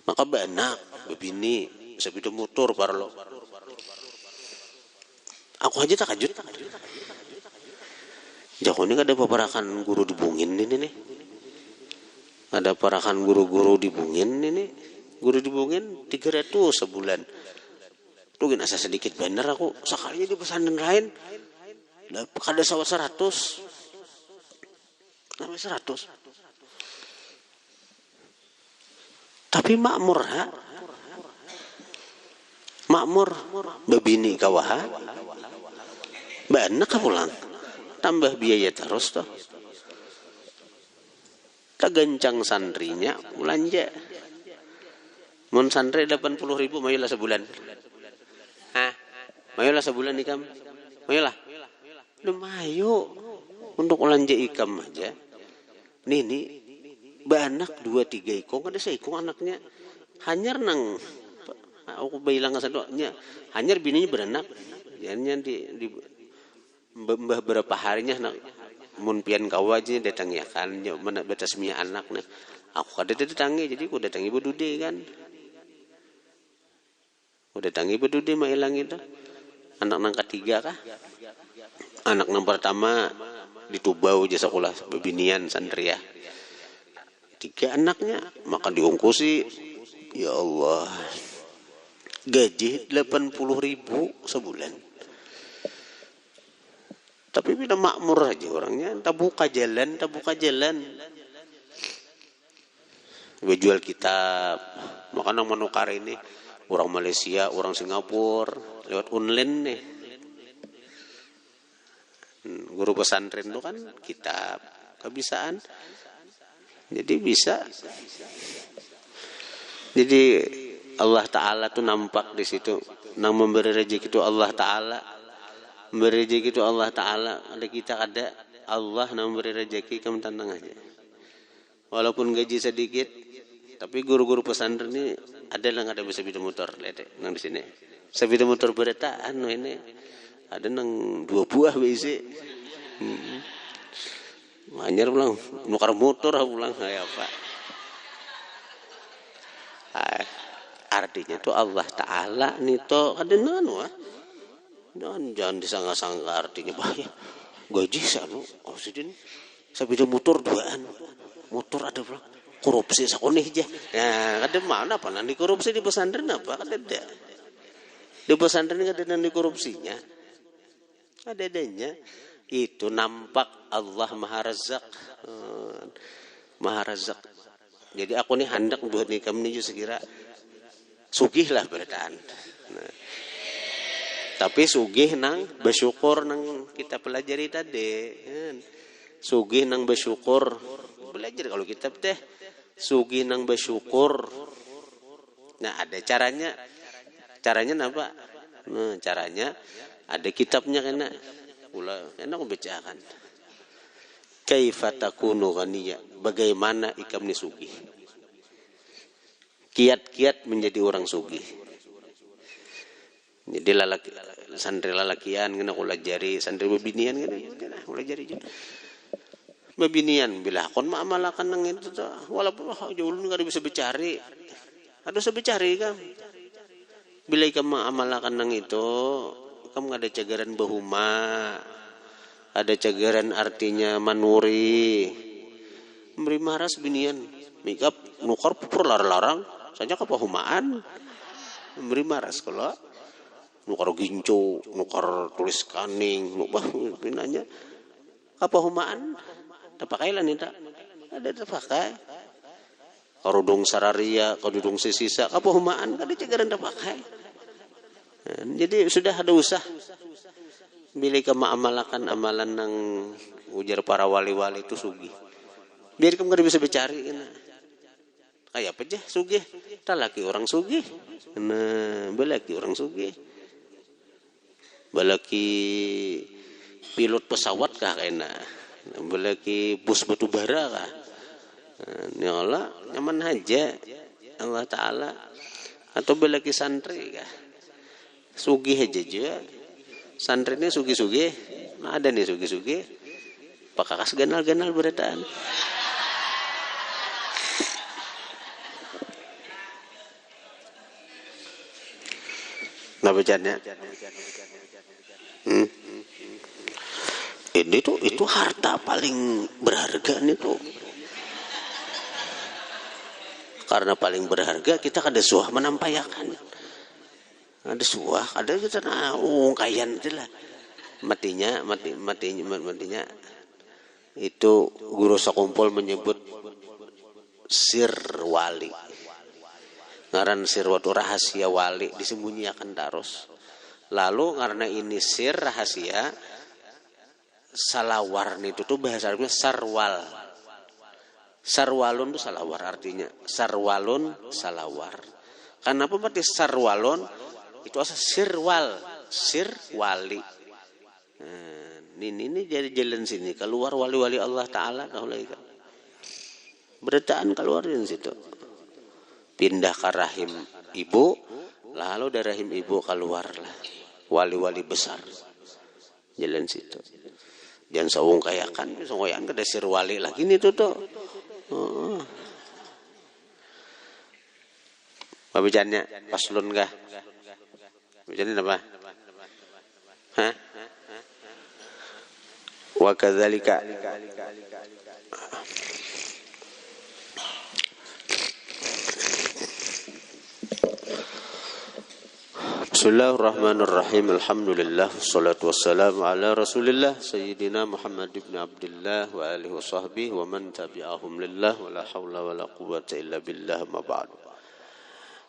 Speaker 1: Maka banyak begini sepeda motor parlo. Aku aja takjub. Jago ini ada paparakan guru di Bungin ini nih. Ada parakan guru-guru di Bungin ini. Guru di Bungin 300 sebulan. Tuh gini asa sedikit bener aku sekalinya di pesantren lain. Kada sawat 100. Sampai 100. Tapi makmur ha? Makmur babini kawaha. Banyak pulang. Tambah biaya terus toh. Tagancang santrinya belanja. Mun santri 80.000 mayolah sebulan. Hah? Mayolah sebulan ikam. Mayolah. Lumayo untuk belanja ikam aja. Nih banak 2-3 ikong ada seikong anaknya. Hanyar nang aku bilang kesadoknya. Hanyar bininya beranak. Jadinya di beberapa harinya nak mun pian kawaji datang ya kan mana batas mia anak nih. Aku kada datangi jadi aku datangi bedude kan. Udah datangi bedude mah ilang itu. Anak nang ketiga kah? Anak nang pertama di Tubau jasa sekolah bebinian santria. 3 anaknya maka diungkusi ya Allah gaji 80.000 sebulan. Tapi bila makmur aja orangnya tak buka jalan jual kitab maka nang menukar ini orang Malaysia orang Singapura lewat online nih. Guru pesantren itu kan kitab kebisaan. Jadi bisa. Jadi Allah Ta'ala tuh nampak di situ. Nang memberi rezeki itu Allah Ta'ala. Memberi rezeki itu Allah Ta'ala. Ada kita ada Allah nang memberi rezeki kamu tantang aja. Walaupun gaji sedikit, tapi guru-guru pesantren ini ada yang ada bisa sepeda motor, lihat nang di sini. Sepeda motor beretaan ini. Ada nang 2 buah BC. Anyar pulang, nukar motor pulang kayak apa? Artinya tuh Allah Ta'ala nih toh ada nanu jangan disangka-sangka artinya bahaya. Gaji sanu, sidin sepeda motor 2an, motor ada pulang korupsi sakone aja. Nah, ada mana apa nanti korupsi di pesantren apa? Ada di pesantren ada nanti korupsinya. Ada adanya. Itu nampak Allah Maha Razak. Maha Razak. Jadi aku nih hendak buat nikah menuju sekira sugih lah berataan. Nah, tapi sugih nang bersyukur nang kita pelajari tadi. Sugih nang bersyukur belajar kalau kitab teh sugih nang bersyukur. Nah ada caranya. Caranya apa? Nah, caranya ada kitabnya kena. Enak membacakan. Kaifa takunu ghaniya? Bagaimana ikam ni sugih? Kiat-kiat menjadi orang sugih. Jadi lalaki santri lalakian kena kula jari, santri bebinian kena kula jari juga. Bebinian bila kon maamalakan nang itu walaupun jauh enggak bisa bercari. Ada bisa bercari kan. Bila ikam maamalakan nang itu kamu ada cagaran bahuma, ada cagaran artinya manuri. Memberi maras binian, mikap nukar pupur larang, saja kepahumaan. Memberi maras kalau nukar ginco, nukar tulis kaning, nukar pinanya kepahumaan. Tapakailan itu, ada tapakai. Karudung sararia, karudung sisisa, kepahumaan, ada cagaran tapakai. Jadi sudah ada usah. Bila kamu amalkan amalan yang ujar para wali-wali itu sugih. Biar kamu gak bisa bercari. Kayak apa aja sugih. Talaki orang sugih. Nah, balaki orang sugih. Balaki pilot pesawat kah kena. Balaki bus batu bara kah. Ini Allah nyaman aja. Allah Ta'ala. Atau balaki santri kah. Sugih aja juga. Santri ini sugih-sugih. Nah, ada nih sugih-sugih. Pakakas ganal-ganal berataan. Nggak bacanya. Ini tuh itu harta paling berharga nih tuh. Karena paling berharga kita kada suah menampayakan. Ada suah, ada kita kayan itulah. Matinya itu guru sakumpul menyebut sir wali. Ngaran sir waktu rahasia wali disembunyikan terus. Lalu karena ini sir rahasia, salawar itu tuh bahasa Arabnya sarwal. Sarwalun itu salawar artinya. Sarwalun salawar. Kenapa berarti sarwalun? Itu asal sirwal, sir wali. Nah, ini jadi jalan sini keluar wali-wali Allah Ta'ala. Berataan keluar dari situ. Pindah ke rahim ibu, lalu dari rahim ibu keluarlah wali-wali besar. Jalan situ. Jangan sawung kayakan, songoyan kada sir wali lagi nih tuh. Pabicanya paslon kah? Pabicanya apa? Hah? Wa kadzalika Bismillahirrahmanirrahim. Alhamdulillah wassalatu wassalamu ala Rasulillah Sayyidina Muhammad ibn Abdullah wa alihi wa sahbihi wa man tabi'ahum lillah wa la hawla wa la quwwata illa billah ma ba'du.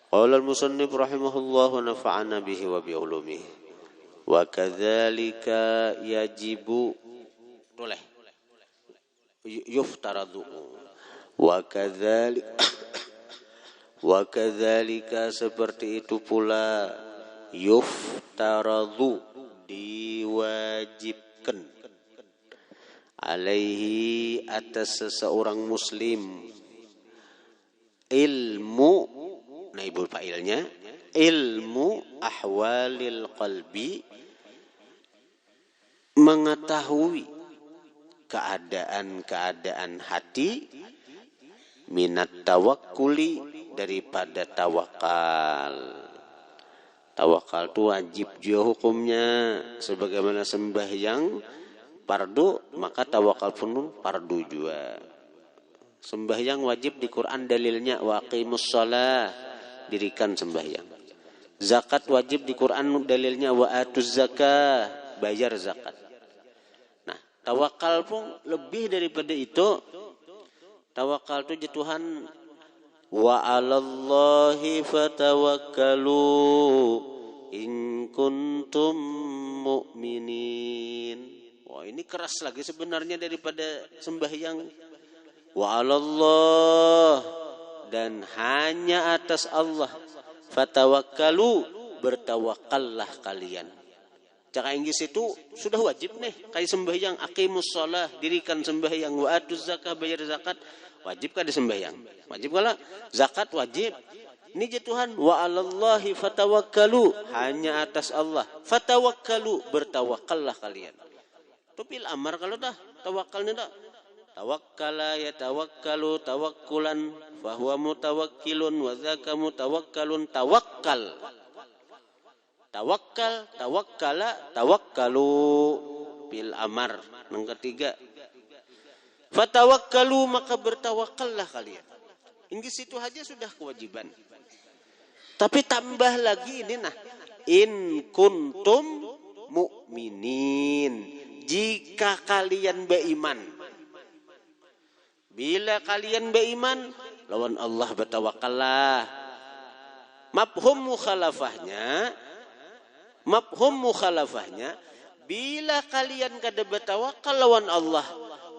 Speaker 1: Qala al-musannif rahimahullah wa nafa'ana bihi wa bi ulumihi. Wa kadzalika yajibu boleh yuftaradu wa kadzalika seperti itu pula yuftaradu diwajibkan alaihi atas seseorang muslim ilmu naibul fa'ilnya ilmu ahwalil qalbi mengetahui keadaan hati minat tawakkuli daripada tawakal. Tawakal itu wajib juga hukumnya sebagaimana sembahyang fardu, maka tawakal pun fardu juga. Sembahyang wajib di Quran dalilnya waqimus shalah, dirikan sembahyang. Zakat wajib di Quran dalilnya wa atuz zakah, bayar zakat. Nah, tawakal pun lebih daripada itu. Tawakal itu Tuhan wa 'alallahi fatawakkalu in kuntum mu'minin. Wah, ini keras lagi sebenarnya daripada sembahyang. Wa 'alallah, dan hanya atas Allah. Fatawakkalu, bertawakallah kalian. Caka Inggris itu sudah wajib nih, kayak sembahyang aqimus shalah, dirikan sembahyang, wa atuz zakah, bayar zakat. Wajib kah sembahyang? Wajib kala zakat wajib. Ini je Tuhan wa 'alallahi fatawakkalu, hanya atas Allah. Fatawakkalu, bertawakallah kalian. Itu pil amar kalau dah tawakkalnya dah. Tawakkala yatawakkalu tawakkulan fa huwa mutawakkilun wa dzaka mutawakkalun tawakkal. Tawakkal, tawakkala, tawakkalu bil amar. Yang ketiga, fatawakkalu, maka bertawakallah kalian. Hingga situ aja sudah kewajiban. Tapi tambah lagi ini in kuntum mu'minin, jika kalian beriman. Bila kalian beriman, lawan Allah bertawakallah. Mafhum mukhalafahnya, bila kalian kada bertawakal lawan Allah,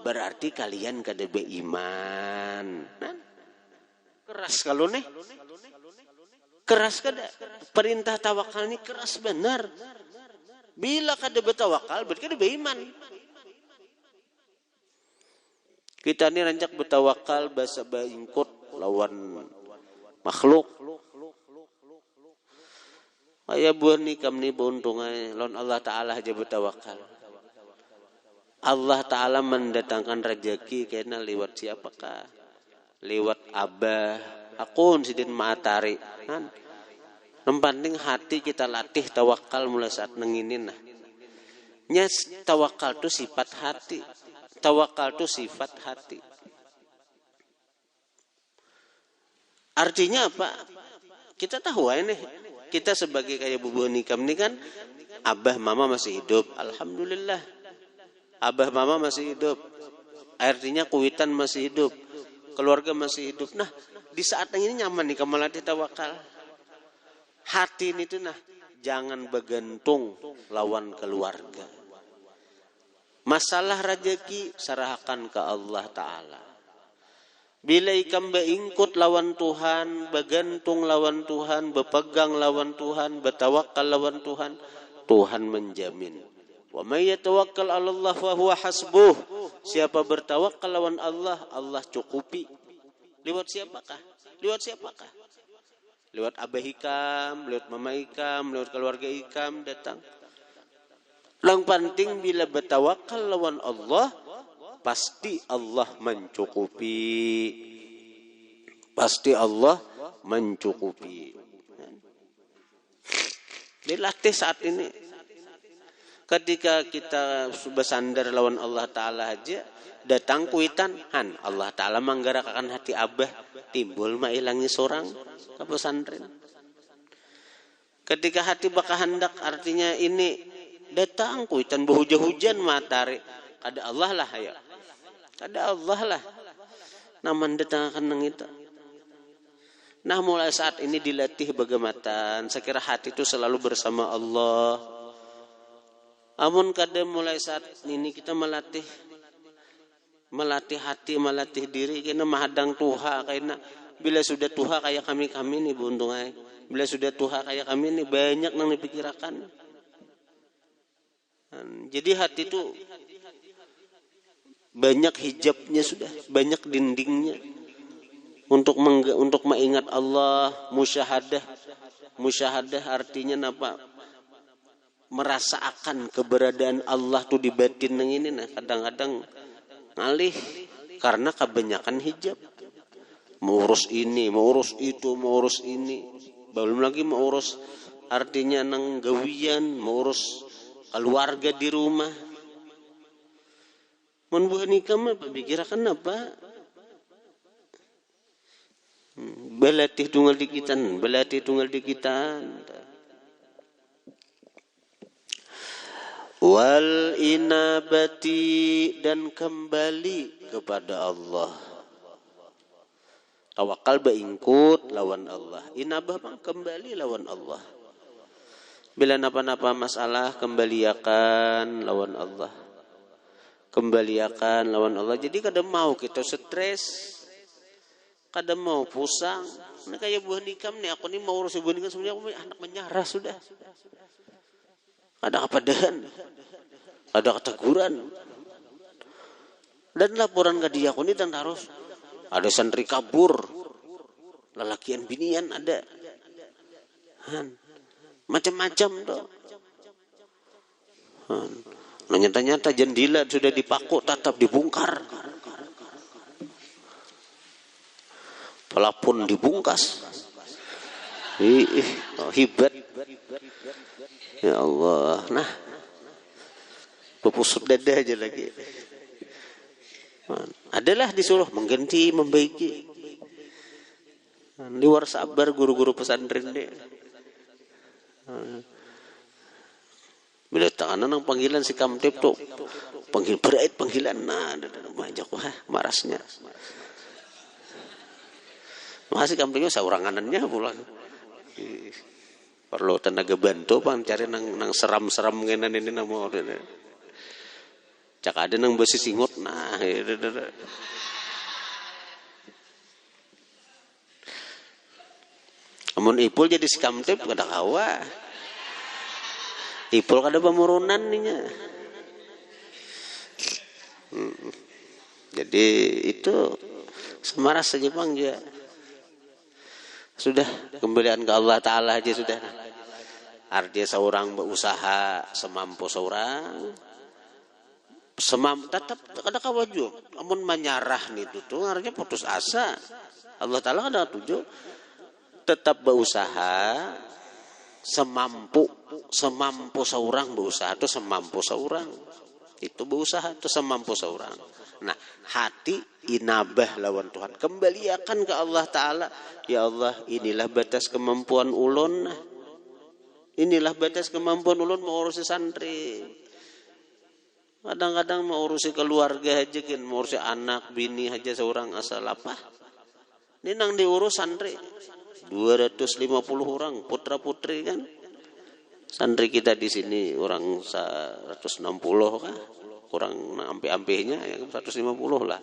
Speaker 1: berarti kalian kada beriman. Keras kalau nih. Keras kada? Perintah tawakal ini keras benar. Bila kada bertawakal, berarti kada beriman. Kita ini rancak bertawakal bahasa baingkut lawan makhluk. Ayah buah nikam ni beuntungai lawan Allah Ta'ala aja bertawakal. Allah Ta'ala mendatangkan rezeki kena lewat siapakah? Lewat abah, akun sidin maatari. Yang penting hati kita latih tawakal mulai saat nenginin. Nyas tawakal itu sifat hati. Tawakal itu sifat hati. Artinya apa? Kita tahu ini. Kita sebagai kayak bubuh nikam ini kan, abah mama masih hidup, alhamdulillah. Abah mama masih hidup, artinya kuitan masih hidup, keluarga masih hidup. Nah, di saat yang ini nyaman nih kamu latih tawakal. Hati ini tuh jangan bergantung lawan keluarga. Masalah rezeki serahkan ke Allah Ta'ala. Bila ikam beingkut lawan Tuhan, bergantung lawan Tuhan, berpegang lawan Tuhan, bertawakal lawan Tuhan, Tuhan menjamin. Wa may yatawakkal 'ala Allah fa huwa hasbuh. Siapa bertawakal lawan Allah, Allah cukupi. Lewat siapakah? Lewat abah ikam, lewat mama ikam, lewat keluarga ikam datang. Yang penting bila bertawakal lawan Allah, pasti Allah mencukupi. Pasti Allah mencukupi. Dilatih saat ini. Ketika kita bersandar lawan Allah Ta'ala aja, datang kuitan, Allah Ta'ala menggerakkan hati abah, timbul mailangi seorang ke pesantren. Ketika hati baka hendak, artinya ini datang kuitan berhujan-hujan matahari, kada Allah lah ayo. Kada Allah lah. Naman datang kenang itu. Nah mulai saat ini dilatih bagaimana. Sekira hati itu selalu bersama Allah. Amun kada mulai saat ini kita melatih hati, melatih diri, kena mahadang tuha, kena bila sudah tuha kayak kami nih buntungai. Bila sudah tuha kayak kami nih banyak nang dipikirkan. Jadi hati itu banyak hijabnya sudah, banyak dindingnya untuk mengingat Allah, musyahadah. Musyahadah artinya apa? Merasakan keberadaan Allah tuh di batin yang ini. Nah, kadang-kadang ngalih karena kebanyakan hijab. Mengurus ini, mengurus itu, mengurus ini. Belum lagi mengurus artinya nang gawian, mengurus keluarga di rumah. Mun buah nikah mah pikirakan apa? Belatih tunggal dikitan. Wal inabati, dan kembali kepada Allah. Tawakal beingkut lawan Allah. Inabah bang kembali lawan Allah. Bila napa-napa masalah kembaliakan lawan Allah. Kembaliakan lawan Allah. Jadi kadang mau kita stres, kadang mau pusang. Nah kayak buah nikam nih, aku nih mau urus buah nikam sebenarnya aku anak menyarah sudah. Ada kepedahan, ada keteguran, dan laporan ke dia aku nih dan harus ada santri kabur, lelakian binian ada, macam-macam tuh. Nah nyata-nyata jendela sudah dipaku, tatap dibongkar, pelapon dibungkas, Hibat. Ya Allah. Nah, pupusut dada aja lagi. Adalah disuruh mengganti, membaiki. Di luar sabar guru-guru pesantren deh. Bila tangan nang panggilan si kamtip tuh panggil berat panggilan nah banyak wah marasnya. Masih kamtipnya sauranganannya pulang. Perlu tenaga bantu bang cari nang seram-seram ngenan ini nama cak ada nang besi singut nah amun ipul jadi si kamtip kada kawa ipul kada pemurunan ninya jadi itu semaras saja bang dia sudah kembalian ke Allah Ta'ala aja sudah artinya seorang berusaha semampu seorang tetap ada kawaju amun menyarah nih tuh artinya putus asa Allah Ta'ala ada tujuh tetap berusaha semampu seorang berusaha itu semampu seorang itu berusaha itu semampu seorang. Nah hati inabah lawan Tuhan kembalikan ke Allah Ta'ala ya Allah inilah batas kemampuan ulun inilah batas kemampuan ulun mau urusi santri kadang-kadang mau urusi keluarga aja kan mau urusi anak bini aja seorang asal apa ini nang diurus santri 250 orang putra putri kan santri kita di sini orang 160 kah kurang ampe-ampenya ya 150 lah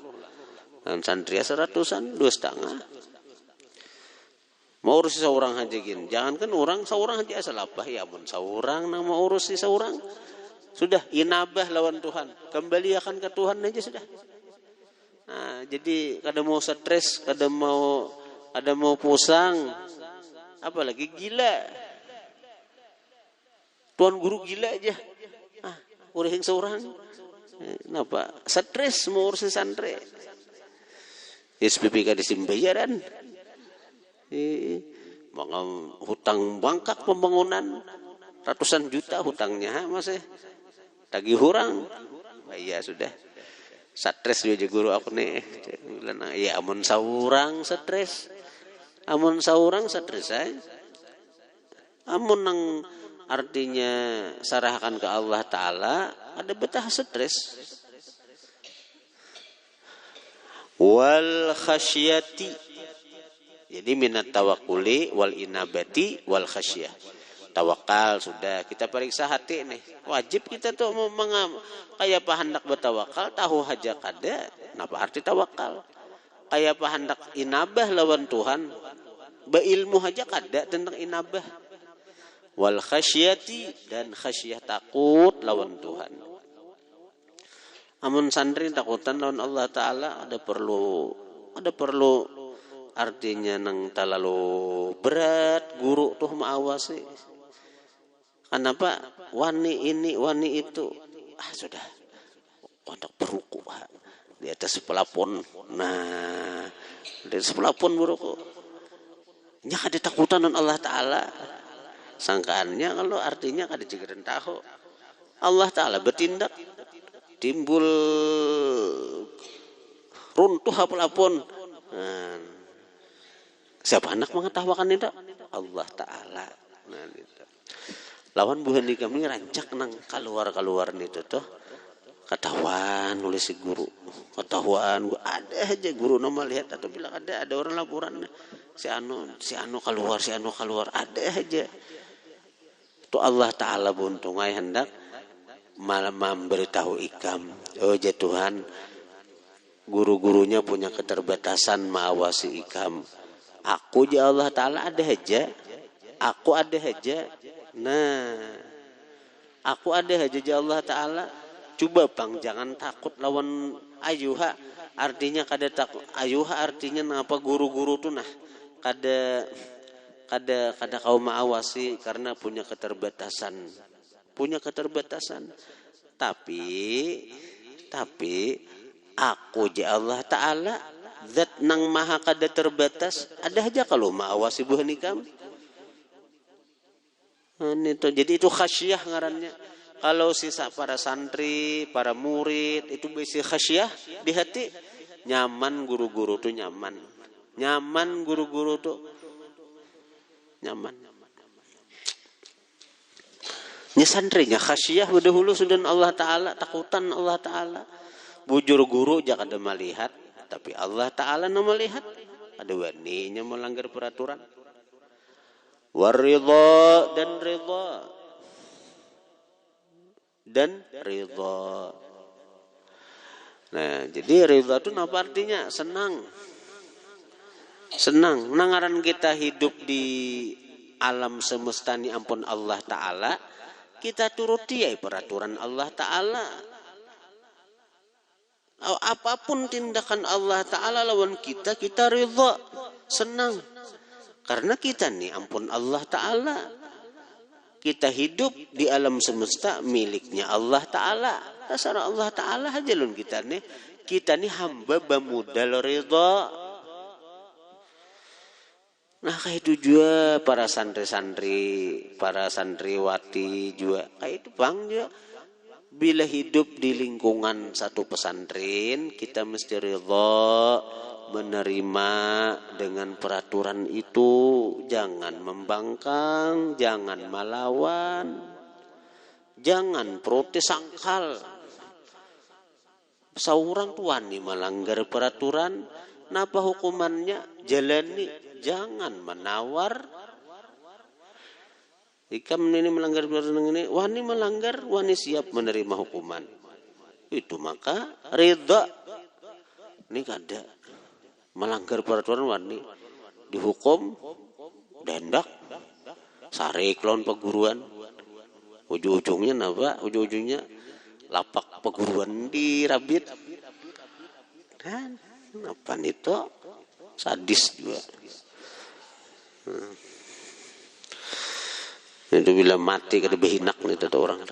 Speaker 1: dan santri 100-an 2,5 mau urus seorang aja gini jangan kan orang seorang aja asal apa ya pun seorang nang mau urus seorang sudah inabah lawan Tuhan kembali akan ke Tuhan aja sudah nah jadi kada mau stres kada mau pusang apalagi gila tuan guru gila aja uring seorang kenapa stres mau urusin santri SPP kada disimbayaran hutang bangkak pembangunan ratusan juta hutangnya masih tagih hurang ya sudah stres aja guru aku nih ya amun saurang stres amun nang artinya sarahkan ke Allah Ta'ala ada betah stres wal khasyati jadi minat tawakkuli wal inabati wal khasyah tawakal sudah kita periksa hati nih wajib kita tuh kayak apa hendak bertawakal tahu haja kada napa arti tawakal kayak apa hendak inabah lawan Tuhan beilmu haja kada tentang inabah wal khasyati dan khasyah takut lawan Tuhan amun santri takutan lawan Allah Ta'ala ada perlu artinya nang terlalu berat guru tuh maawasi kenapa wani ini wani itu sudah kontak beruku Pak di atas pelapon nah di atas pelapon beruku nya kada takutan lawan Allah Ta'ala sangkaannya kalau artinya kada jigeran tahu Allah Ta'ala bertindak timbul runtuh pelapon siapa anak mengetawakan itu Allah Ta'ala nah itu lawan buhan di kami rancak nang keluar nih tuh ketahuan oleh si guru ketahuan ada aja guru nama lihat atau bilang ada orang laporan si anu keluar ada aja tu Allah Ta'ala buntungai hendak malam memberitahu ikam oh ya Tuhan guru-gurunya punya keterbatasan mengawasi ikam aku ya Allah Ta'ala ada aja aku ada aja nah aku ada aja ya Allah Ta'ala coba bang jangan takut lawan ayuha artinya kada takut ayuha artinya apa guru-guru tuh nah kada kau mengawasi karena punya keterbatasan tapi aku ja Allah Ta'ala zat nang maha kada terbatas ada aja kalau mengawasi buhan ikam Jadi itu khasyah ngarannya. Kalau sisa para santri, para murid itu bisi khasyah di hati, nyaman guru-guru tuh nyaman. Nyaman guru-guru tuh nyaman. Nya santrinya khasyah dahulu sudah Allah Ta'ala, takutan Allah Ta'ala. Bujur guru jangan ada melihat, tapi Allah Ta'ala na melihat. Ada waninya melanggar peraturan. Waridha dan ridha. Dan ridha. Nah, jadi ridha itu apa artinya? Senang. Senang. Nangaran kita hidup di alam semesta ni ampun Allah Ta'ala, kita turuti peraturan Allah Ta'ala. Apapun tindakan Allah Ta'ala lawan kita ridha, senang. Karena kita nih ampun Allah Ta'ala. Kita hidup di alam semesta miliknya Allah Ta'ala. Dasar Allah Ta'ala aja lun kita nih. Kita nih hamba bamudal ridha. Nah kayak itu juga para santri-santri, para santriwati juga. Kayak itu bang juga. Bila hidup di lingkungan satu pesantren, kita mesti ridha, menerima dengan peraturan itu. Jangan membangkang, jangan melawan, jangan protes sangkal. Seorang tuan nih melanggar peraturan, napa hukumannya? Jalani, jangan menawar. Ikam ini melanggar peraturan ini, wani melanggar, wani siap menerima hukuman. Itu maka ridha. Ini kada melanggar peraturan wani dihukum dendak sarik lawan peguruan. Ujung-ujungnya napa? Ujung-ujungnya lapak peguruan dirabit. Dan apa itu? Sadis juga. Itu bila mati kada behinak nih tuh orang.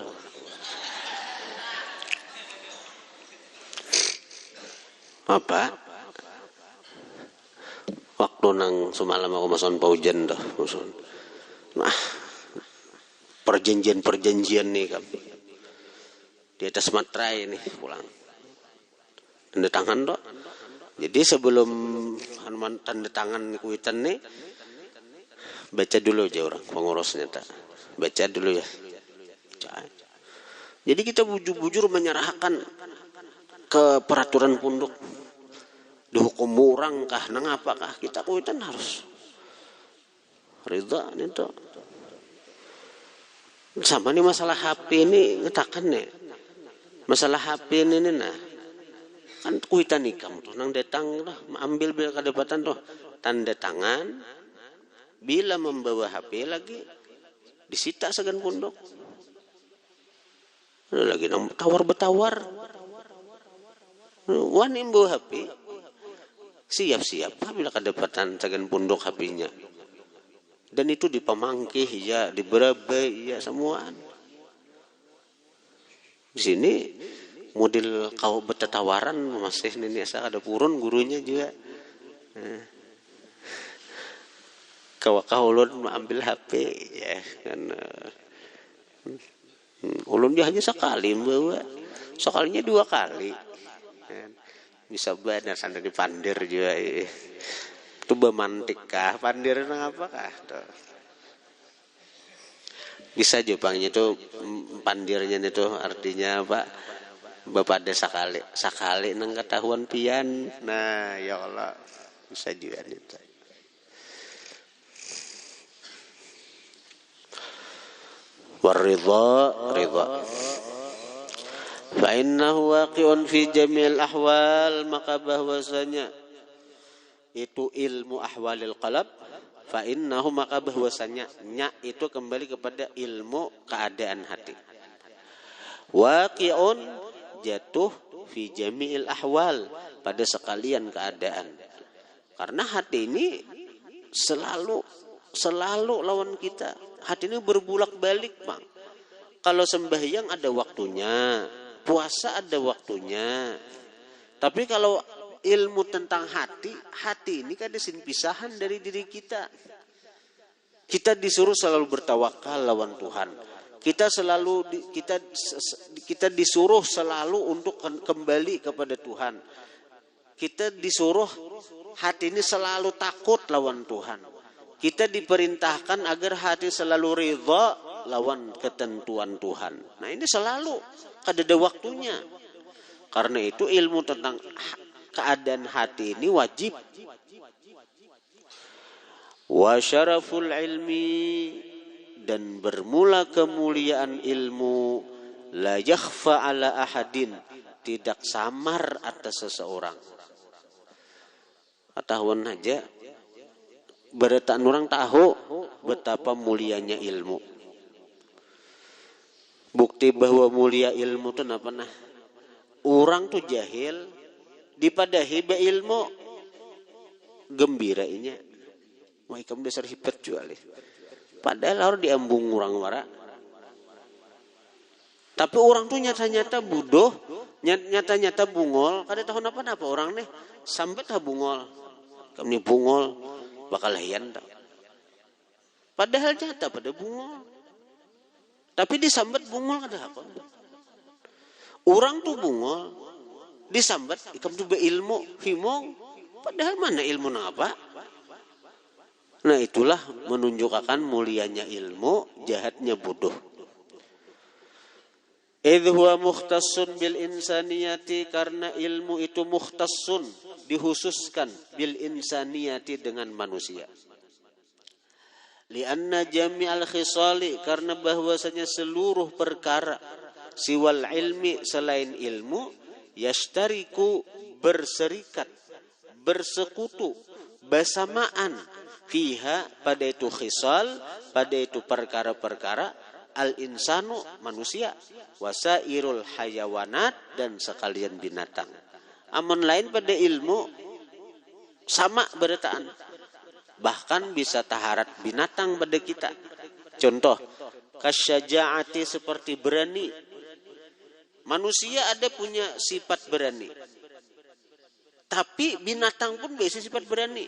Speaker 1: Apa? Waktu nang semalam aku mason paujan dah, mason. Nah, perjanjian nih kan. Di atas materai nih pulang. Tanda tangan dok. Jadi sebelum tanda tangan kuitan nih, baca dulu aja orang pengurusnya tak. Baca dulu ya. Jadi kita bujur-bujur menyerahkan ke peraturan punduk. Dihukum murang kah, nang apakah kita kuitan harus ridha itu. Sama nih masalah HP ini ngetakan nih. Masalah HP ini nah. Kan kuitan ikam tuh nang datang lah, ambil bil kedapatan tuh tanda tangan. Bila membawa HP lagi disita segan punduk. Lagi nang tawar-betawar. Wani membawa HP. Siap-siap bila kedapatan segan punduk HP-nya. Dan itu dipamangkih ya, diberabai ya semuaan. Di sini model kau betatawaran masih ini asa ada purun gurunya juga. Kau ulun ambil HP ya kan. Ulun dia hanya sekali membawa. Sekalinya 2 kali. Bisa benar sana di pandir juga. Itu bemantik kah? Pandir nang apa kah? Bisa jepangnya itu pandirnya itu artinya apa? Bapak ada sakali nang ketahuan pian. Nah, ya Allah bisa juga itu. Waridha ridha. Fa innahu waqi'un fi jami'il ahwal, maka bahwasanya itu ilmu ahwalil qalb. Fa innahu, maka bahwasanya nya itu kembali kepada ilmu keadaan hati. Waqi'un jatuh fi jami'il ahwal, pada sekalian keadaan. Karena hati ini selalu lawan kita. Hati ini berbulak-balik, Bang. Kalau sembahyang ada waktunya, puasa ada waktunya. Tapi kalau ilmu tentang hati ini kan ada pisahan dari diri kita. Kita disuruh selalu bertawakal lawan Tuhan. Kita disuruh selalu untuk kembali kepada Tuhan. Kita disuruh hati ini selalu takut lawan Tuhan. Kita diperintahkan agar hati selalu ridha lawan ketentuan Tuhan. Nah ini selalu ada waktunya. Karena itu ilmu tentang keadaan hati ini wajib. Wa syaraful ilmi, dan bermula kemuliaan ilmu, la yakhfa ala ahadin, tidak samar atas seseorang. Ketahuan aja, berataan orang tahu betapa mulianya ilmu. Bukti bahwa mulia ilmu itu apa nah? Orang tuh jahil, dipadahi be ilmu, gembirainya. Wah, kamu dasar hebat juga lih. Padahal harus diambung orang wara. Tapi orang tuh nyata-nyata bodoh, nyata-nyata bungol. Kada tahu apa-apa orang nih. Sampai tak bungol. Kami bungol bakal layan tak. Padahal nyata pada bungol. Tapi disambat bungol kada apa. Orang tuh bungol, disambat ikam tuh beilmu, himong. Padahal mana ilmu apa? Nah itulah menunjukkan mulianya ilmu, jahatnya bodoh. Idh huwa mukhtassun bil insaniyati, karena ilmu itu mukhtassun, dihususkan bil insaniyati dengan manusia. Lianna jami'al khisali, karena bahwasanya seluruh perkara siwal ilmi, selain ilmu, yashtariku, berserikat, bersekutu, bersamaan, fiha, pada itu khisal, pada itu perkara-perkara, al-insanu, manusia, wasairul hayawanat, dan sekalian binatang. Amun lain pada ilmu, sama berataan. Bahkan bisa taharat binatang pada kita. Contoh, kasyajaati, seperti berani. Manusia ada punya sifat berani. Tapi binatang pun bisa sifat berani.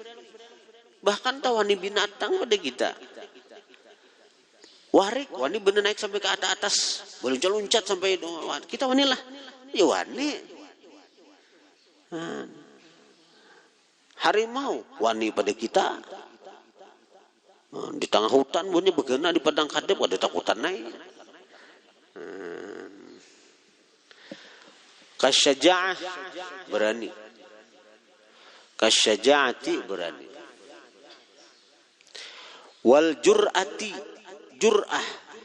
Speaker 1: Bahkan tawani binatang pada kita. Warik, wani bener naik sampai ke atas, berluncat-luncat sampai kita wani lah. Ya wani. Harimau, wani pada kita. Di tengah hutan, bunyi begena di padang kadep, ada takutan naik. Kasyaja'ah, berani. Kasyajaati, berani. Wal jur'ati,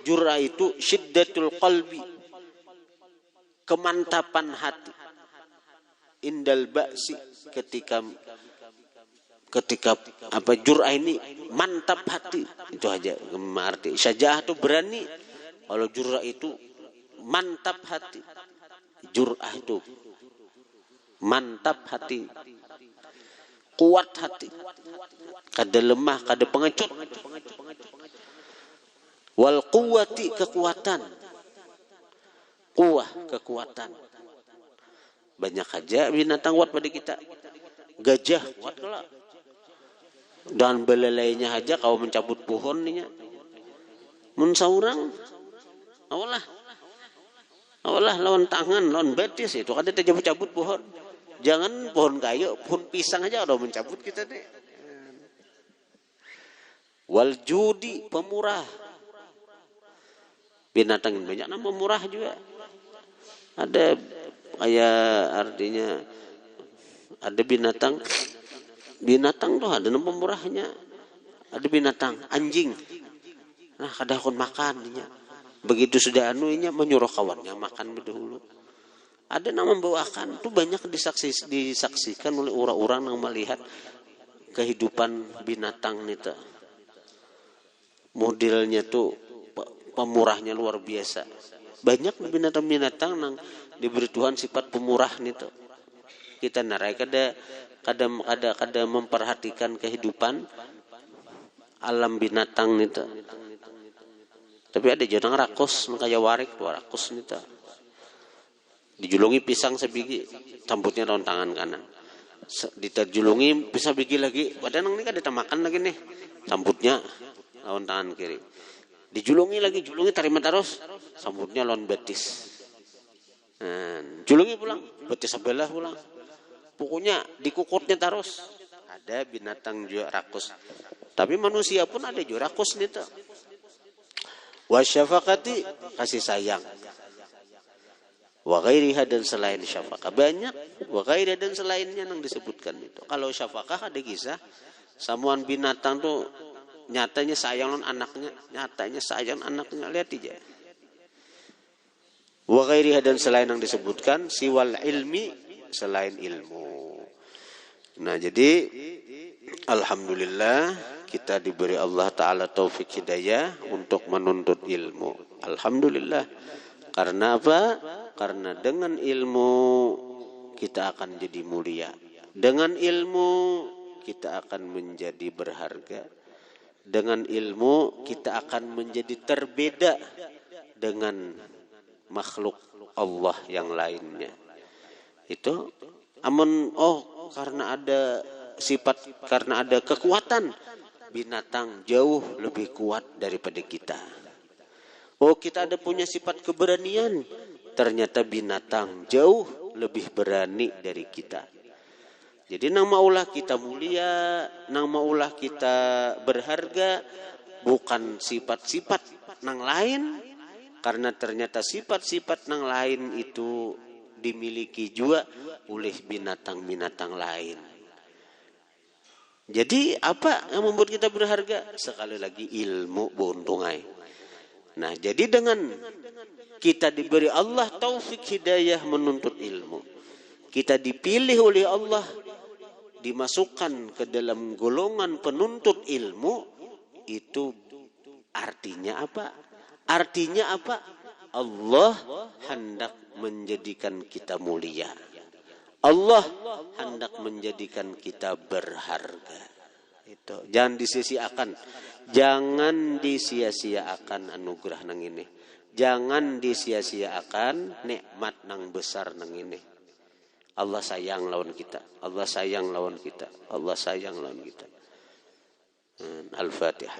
Speaker 1: jur'ah itu syiddatul qalbi, kemantapan hati. Indal ba'si, ketika apa jur'ah ini mantap hati, itu aja arti. Syaja'ah itu berani, kalau jur'ah itu mantap hati. Jur'ah itu mantap hati, kuat hati, kada lemah, kada pengecut. Wal quwwati, kekuatan, kekuatan. Banyak aja binatang kuat pada kita. Gajah kuat lah. Dan belalainya aja kau mencabut pohon ninya. Mun saurang, awalah lawan tangan, lawan betis itu kada cabut-cabut pohon. Jangan pohon kayu, pohon pisang aja udah mencabut kita deh. Wal judi, pemurah. Binatang banyak nama murah juga. Ada kayak artinya ada binatang tuh ada nama murahnya. Ada binatang anjing. Nah kada akon makan nya. Begitu sudah anunya menyuruh kawannya makan dahulu. Ada nama membawakan tuh banyak disaksikan oleh orang-orang yang melihat kehidupan binatang itu. Modelnya tuh pemurahnya luar biasa. Banyak binatang-binatang yang diberi Tuhan sifat pemurah itu. Kita narai kada memperhatikan kehidupan alam binatang itu. Tapi ada jodang rakus kayak warik rakus itu. Dijulungi pisang sebiji, sambutnya daun tangan kanan. Diterjulungi bisa bigi lagi. Padahal ini kan ditamakan lagi nih, sambutnya lawan tangan kiri. Dijulungi lagi, julungi tarima terus, sambutnya lawan betis. Julungi pulang, betis sebelah pulang. Pokoknya dikukutnya terus. Ada binatang juga rakus. Tapi manusia pun ada juga rakus itu. Wasyafaqati, kasih sayang. Wa ghairiha, dan selain syafaqah. Banyak wa ghairiha dan selainnya yang disebutkan itu. Kalau syafaqah ada kisah samuan binatang tuh nyatanya sayang anaknya, lihat aja. Wa ghairiha, dan selain yang disebutkan, siwal ilmi, selain ilmu. Nah, jadi alhamdulillah kita diberi Allah Ta'ala taufik hidayah untuk menuntut ilmu. Alhamdulillah. Karena apa? Karena dengan ilmu kita akan jadi mulia. Dengan ilmu kita akan menjadi berharga. Dengan ilmu kita akan menjadi terbeda dengan makhluk Allah yang lainnya. Itu karena ada sifat, karena ada kekuatan, binatang jauh lebih kuat daripada kita. Kita ada punya sifat keberanian, ternyata binatang jauh lebih berani dari kita. Jadi nang maulah kita mulia, nang maulah kita berharga, bukan sifat-sifat nang lain, karena ternyata sifat-sifat nang lain itu dimiliki juga oleh binatang-binatang lain. Jadi apa yang membuat kita berharga? Sekali lagi ilmu buntungai. Nah, jadi dengan kita diberi Allah taufik hidayah menuntut ilmu, kita dipilih oleh Allah, dimasukkan ke dalam golongan penuntut ilmu, itu artinya apa? Artinya apa? Allah hendak menjadikan kita mulia. Allah hendak menjadikan kita berharga. Itu jangan disia-siakan. Jangan disia-siakan anugerah nang ini. Jangan disia-siakan nikmat nang besar nang ini. Allah sayang lawan kita. Allah sayang lawan kita. Allah sayang lawan kita. Al-Fatihah.